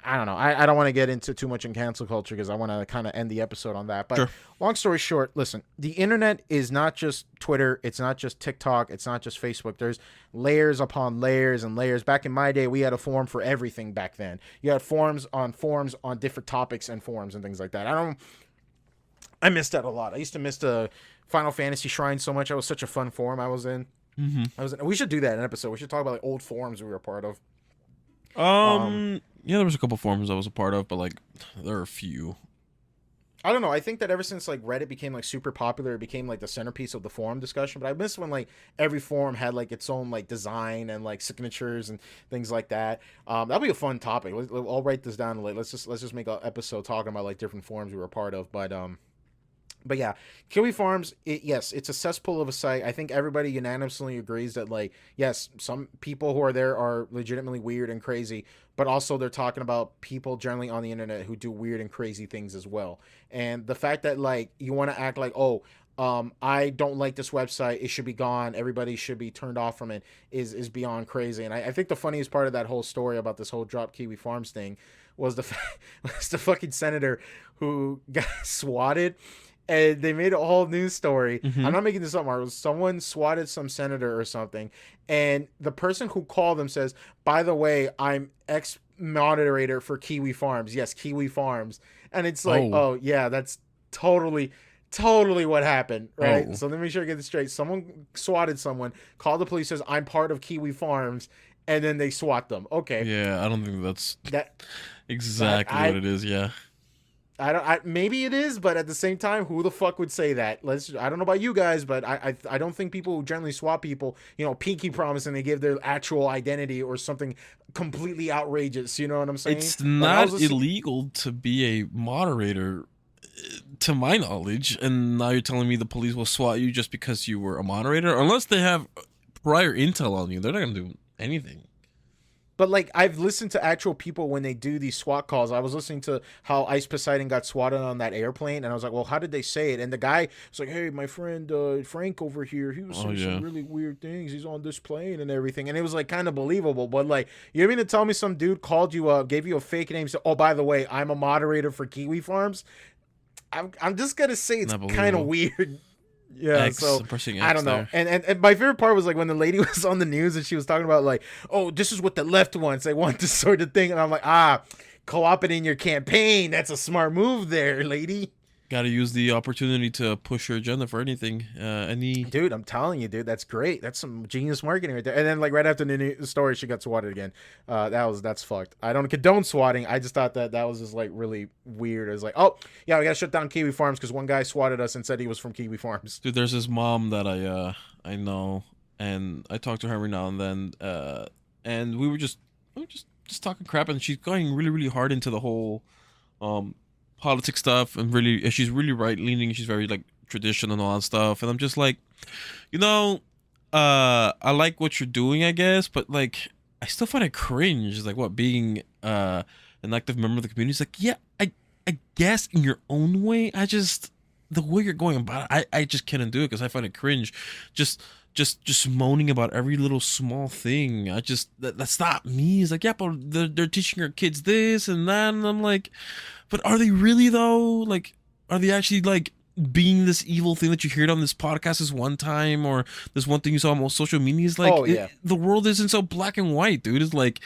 I don't know. I don't want to get into too much in cancel culture because I want to kind of end the episode on that. But Sure. long story short, listen, the internet is not just Twitter. It's not just TikTok. It's not just Facebook. There's layers upon layers and layers. Back in my day, we had a forum for everything back then. You had forums on different topics and forums and things like that. I missed that a lot. I used to miss the Final Fantasy Shrine so much. That was such a fun forum I was in. We should do that in an episode. We should talk about like old forums we were a part of. Yeah, there was a couple forums I was a part of, but like there are a few. I don't know. I think that ever since like Reddit became like super popular, it became like the centerpiece of the forum discussion. But I miss when like every forum had like its own like design and like signatures and things like that. That'll be a fun topic. I'll write this down. Like let's just make an episode talking about like different forums we were a part of. But yeah, Kiwi Farms, yes, it's a cesspool of a site. I think everybody unanimously agrees that, like, yes, some people who are there are legitimately weird and crazy, but also they're talking about people generally on the internet who do weird and crazy things as well. And the fact that, like, you want to act like, oh, I don't like this website, it should be gone, everybody should be turned off from it, is beyond crazy. And I think the funniest part of that whole story about this whole Drop Kiwi Farms thing was the fucking senator who got swatted. And they made a whole news story. I'm not making this up, Mark. Someone swatted some senator or something. And the person who called them says, by the way, I'm ex-moderator for Kiwi Farms. Yes, Kiwi Farms. And it's like, oh yeah, that's totally what happened, right? So let me make sure I get this straight. Someone swatted someone, called the police, says, I'm part of Kiwi Farms. And then they swat them. Okay. Yeah, I don't think that's exactly what it is, yeah. Maybe it is, but at the same time, who the fuck would say that? I don't know about you guys, but I don't think people who generally swap people, pinky promise and they give their actual identity or something completely outrageous. You know what I'm saying? It's not illegal to be a moderator, to my knowledge. And now you're telling me the police will swat you just because you were a moderator? Unless they have prior intel on you, they're not going to do anything. But, like, I've listened to actual people when they do these SWAT calls. I was listening to how Ice Poseidon got swatted on that airplane, and I was like, well, how did they say it? And the guy was like, hey, my friend Frank over here, he was saying some really weird things. He's on this plane and everything. And it was, like, kind of believable. But, like, you mean to tell me some dude called you up, gave you a fake name, said, oh, by the way, I'm a moderator for Kiwi Farms? I'm just going to say it's kind of weird. Yeah, so I don't know. And my favorite part was like when the lady was on the news and she was talking about like, oh, this is what the left wants. They want this sort of thing. And I'm like, co-opting in your campaign. That's a smart move there, lady. Got to use the opportunity to push your agenda for anything. Dude, I'm telling you, dude, that's great. That's some genius marketing right there. And then like right after the story, she got swatted again. That's fucked. I don't condone swatting. I just thought that was just like really weird. It was like, oh yeah, we gotta shut down Kiwi Farms because one guy swatted us and said he was from Kiwi Farms. Dude, there's this mom that I know, and I talk to her every now and then. And we were just talking crap, and she's going really really hard into the whole politics stuff, and she's really right leaning. She's very like traditional and all that stuff, and I'm just like, I like what you're doing, I guess, but like I still find it cringe. It's like what, being an active member of the community. It's like, yeah, I guess in your own way. The way you're going about it, I just can't do it because I find it cringe. Just moaning about every little small thing. That's not me. It's like, yeah, but they're teaching our kids this and that, and I'm like, but are they really though? Like, are they actually like being this evil thing that you heard on this podcast this one time, or this one thing you saw on most social media? Is like, the world isn't so black and white, dude. It's like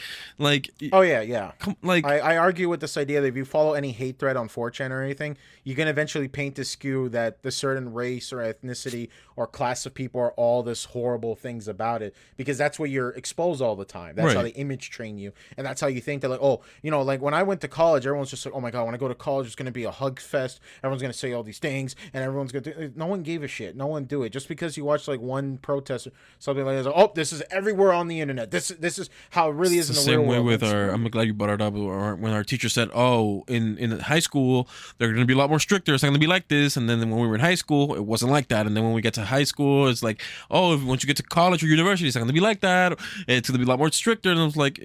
oh yeah. I argue with this idea that if you follow any hate thread on 4chan or anything, you can eventually paint the skew that the certain race or ethnicity or class of people are all this horrible things about it, because that's what you're exposed all the time. That's how they image train you, and that's how you think that, like, oh, like when I went to college, everyone's just like, oh my god, when I go to college, it's going to be a hug fest. Everyone's going to say all these things. and everyone's gonna do it. No one gave a shit. No one do it. Just because you watch like one protest or something like that, like, oh, this is everywhere on the internet. This is how it really is in the real world. Same way with our. I'm glad you brought it up. When our teacher said, "Oh, in high school they're going to be a lot more stricter. It's not going to be like this." And then when we were in high school, it wasn't like that. And then when we get to high school, it's like, "Oh, once you get to college or university, it's not going to be like that. It's going to be a lot more stricter." And I was like,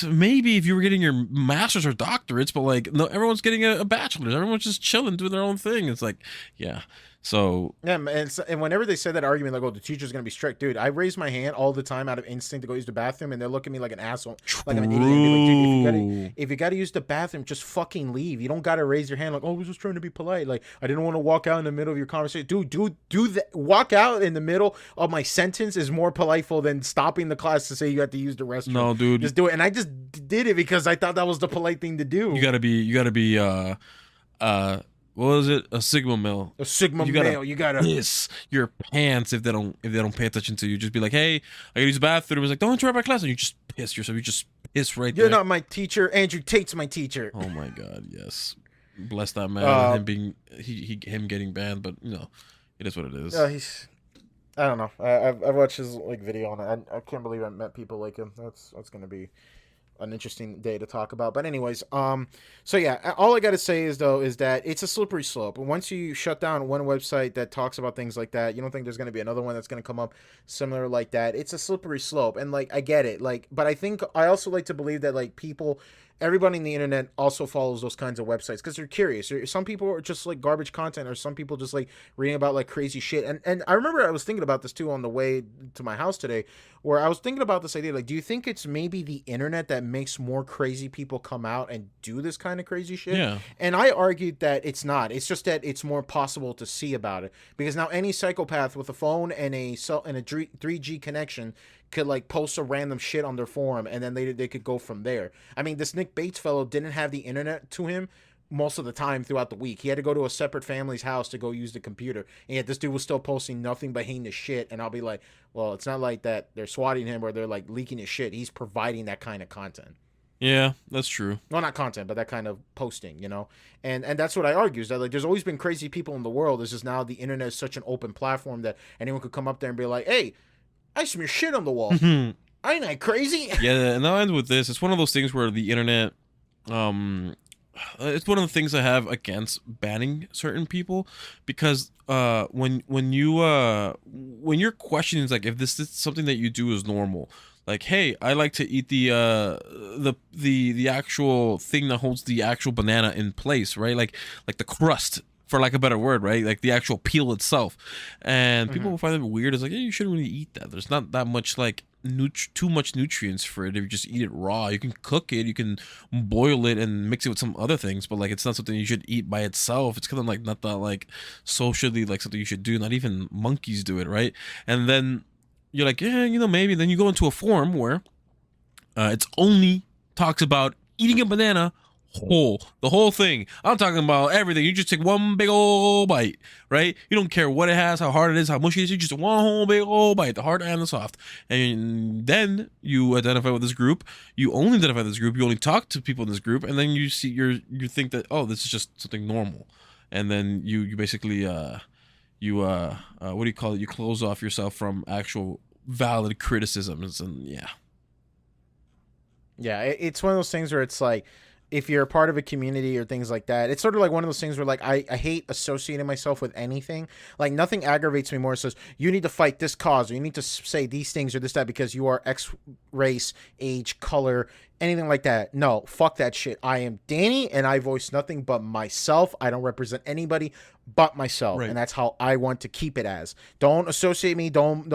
maybe if you were getting your masters or doctorates, but like, no, everyone's getting a bachelor's. Everyone's just chilling, doing their own thing. It's like, yeah. So yeah, and whenever they said that argument, like, "Oh, the teacher's gonna be strict," dude, I raise my hand all the time out of instinct to go use the bathroom, and they're looking at me like an asshole, like I'm an idiot. And be like, dude, if you gotta use the bathroom, just fucking leave. You don't gotta raise your hand like, "Oh, I was just trying to be polite." Like, I didn't want to walk out in the middle of your conversation, dude. Do that. Walk out in the middle of my sentence is more politeful than stopping the class to say you have to use the restroom. No, dude, just do it. And I just did it because I thought that was the polite thing to do. You gotta be what was it? A Sigma male. A Sigma male. You gotta piss your pants if they don't pay attention to you. Just be like, hey, I gotta use the bathroom. It's like, don't interrupt my class, and you just piss yourself. You just piss right there. You're not my teacher. Andrew Tate's my teacher. Oh my god, yes. Bless that man. Him being him getting banned, but you know, it is what it is. I don't know. I've watched his like video on it. I can't believe I met people like him. That's gonna be an interesting day to talk about. But anyways, so yeah, all I gotta say is that it's a slippery slope. And once you shut down one website that talks about things like that, you don't think there's gonna be another one that's gonna come up similar like that. It's a slippery slope. And like, I get it. Like, but I also like to believe that like everybody in the internet also follows those kinds of websites because they're curious. Some people are just like garbage content, or some people just like reading about like crazy shit. And I remember I was thinking about this too on the way to my house today, where I was thinking about this idea, like, do you think it's maybe the internet that makes more crazy people come out and do this kind of crazy shit? Yeah. And I argued that it's not. It's just that it's more possible to see about it, because now any psychopath with a phone and a 3G connection could like post a random shit on their forum, and then they could go from there. I mean, this Nick Bates fellow didn't have the internet to him most of the time throughout the week. He had to go to a separate family's house to go use the computer, and yet this dude was still posting nothing but heinous shit. And I'll be like, well, it's not like that they're swatting him or they're like leaking his shit. He's providing that kind of content. Yeah, that's true. Well, not content, but that kind of posting, you know? And that's what I argue, is that like there's always been crazy people in the world. It's just now the internet is such an open platform that anyone could come up there and be like, hey, I smear shit on the wall. Ain't I crazy? Yeah, and I'll end with this. It's one of those things where the internet, it's one of the things I have against banning certain people, because when you're questioning, it's like, if this is something that you do is normal, like, hey, I like to eat the actual thing that holds the actual banana in place, right? Like the crust, for lack of a better word, right? Like the actual peel itself. And people will find it weird. It's like, yeah, you shouldn't really eat that. There's not that much like too much nutrients for it if you just eat it raw. You can cook it, you can boil it and mix it with some other things, but like, it's not something you should eat by itself. It's kind of like not that like socially like something you should do. Not even monkeys do it, right? And then you're like, yeah, you know, maybe. Then you go into a forum where it's only talks about eating a banana the whole thing. I'm talking about everything. You just take one big old bite, right? You don't care what it has, how hard it is, how mushy it is. You just one whole big old bite, the hard and the soft. And then you identify with this group. You only identify with this group. You only talk to people in this group, and then you see you think that, oh, this is just something normal. And then you basically what do you call it? You close off yourself from actual valid criticisms, and yeah, it's one of those things where it's like, if you're a part of a community or things like that, it's sort of like one of those things where like I hate associating myself with anything. Like, nothing aggravates me more. It says you need to fight this cause, or you need to say these things or this, that, because you are X race, age, color, anything like that. No, fuck that shit. I am Danny, and I voice nothing but myself. I don't represent anybody but myself, right. And that's how I want to keep it as. Don't associate me. Don't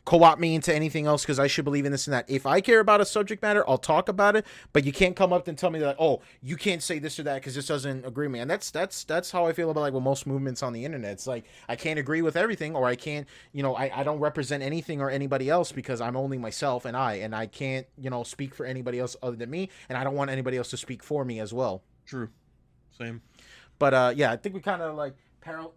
co-opt me into anything else because I should believe in this and that. If I care about a subject matter, I'll talk about it. But you can't come up and tell me that, oh, you can't say this or that because this doesn't agree with me. And that's how I feel about like with most movements on the internet. It's like I can't agree with everything, or I can't, I don't represent anything or anybody else because I'm only myself and I can't, speak for anybody else other than me, and I don't want anybody else to speak for me as well. True. Same. But yeah, I think we kind of like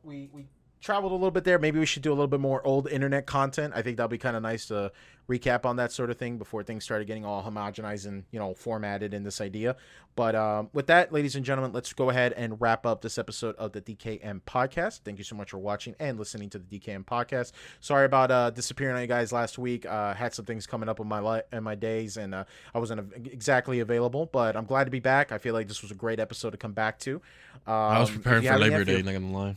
we traveled a little bit there. Maybe we should do a little bit more old internet content. I think that'll be kind of nice to recap on that sort of thing before things started getting all homogenized and, you know, formatted in this idea. But with that, ladies and gentlemen, let's go ahead and wrap up this episode of the DKM podcast. Thank you so much for watching and listening to the DKM podcast. Sorry about disappearing on you guys last week. Had some things coming up in my days, and I wasn't exactly available, but I'm glad to be back. I feel like this was a great episode to come back to. I was preparing for Labor Day, not gonna lie.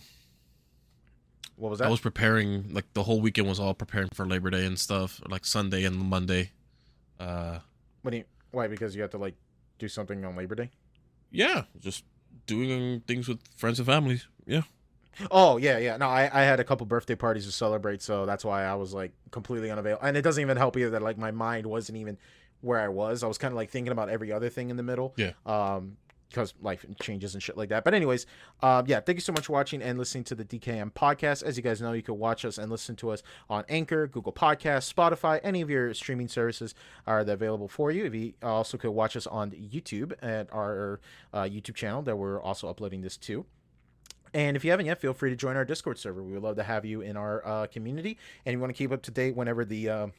What was that? I was preparing, like, the whole weekend was all preparing for Labor Day and stuff, like Sunday and Monday. Why? Because you have to, like, do something on Labor Day? Yeah, just doing things with friends and families. Yeah. Oh, yeah. No, I had a couple birthday parties to celebrate, so that's why I was, like, completely unavailable. And it doesn't even help either that, like, my mind wasn't even where I was. I was kind of, like, thinking about every other thing in the middle. Yeah. Because life changes and shit like that. But anyways, yeah, thank you so much for watching and listening to the DKM podcast. As you guys know, you can watch us and listen to us on Anchor, Google Podcasts, Spotify, any of your streaming services are available for you. If you also could watch us on YouTube at our YouTube channel that we're also uploading this to. And if you haven't yet, feel free to join our Discord server. We would love to have you in our community. And you want to keep up to date whenever the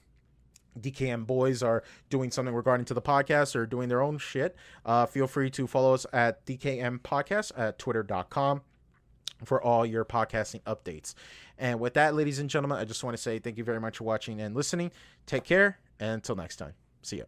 DKM boys are doing something regarding to the podcast or doing their own shit, feel free to follow us at DKM Podcast at twitter.com for all your podcasting updates. And with that, ladies and gentlemen, I just want to say thank you very much for watching and listening. Take care, and until next time. See ya.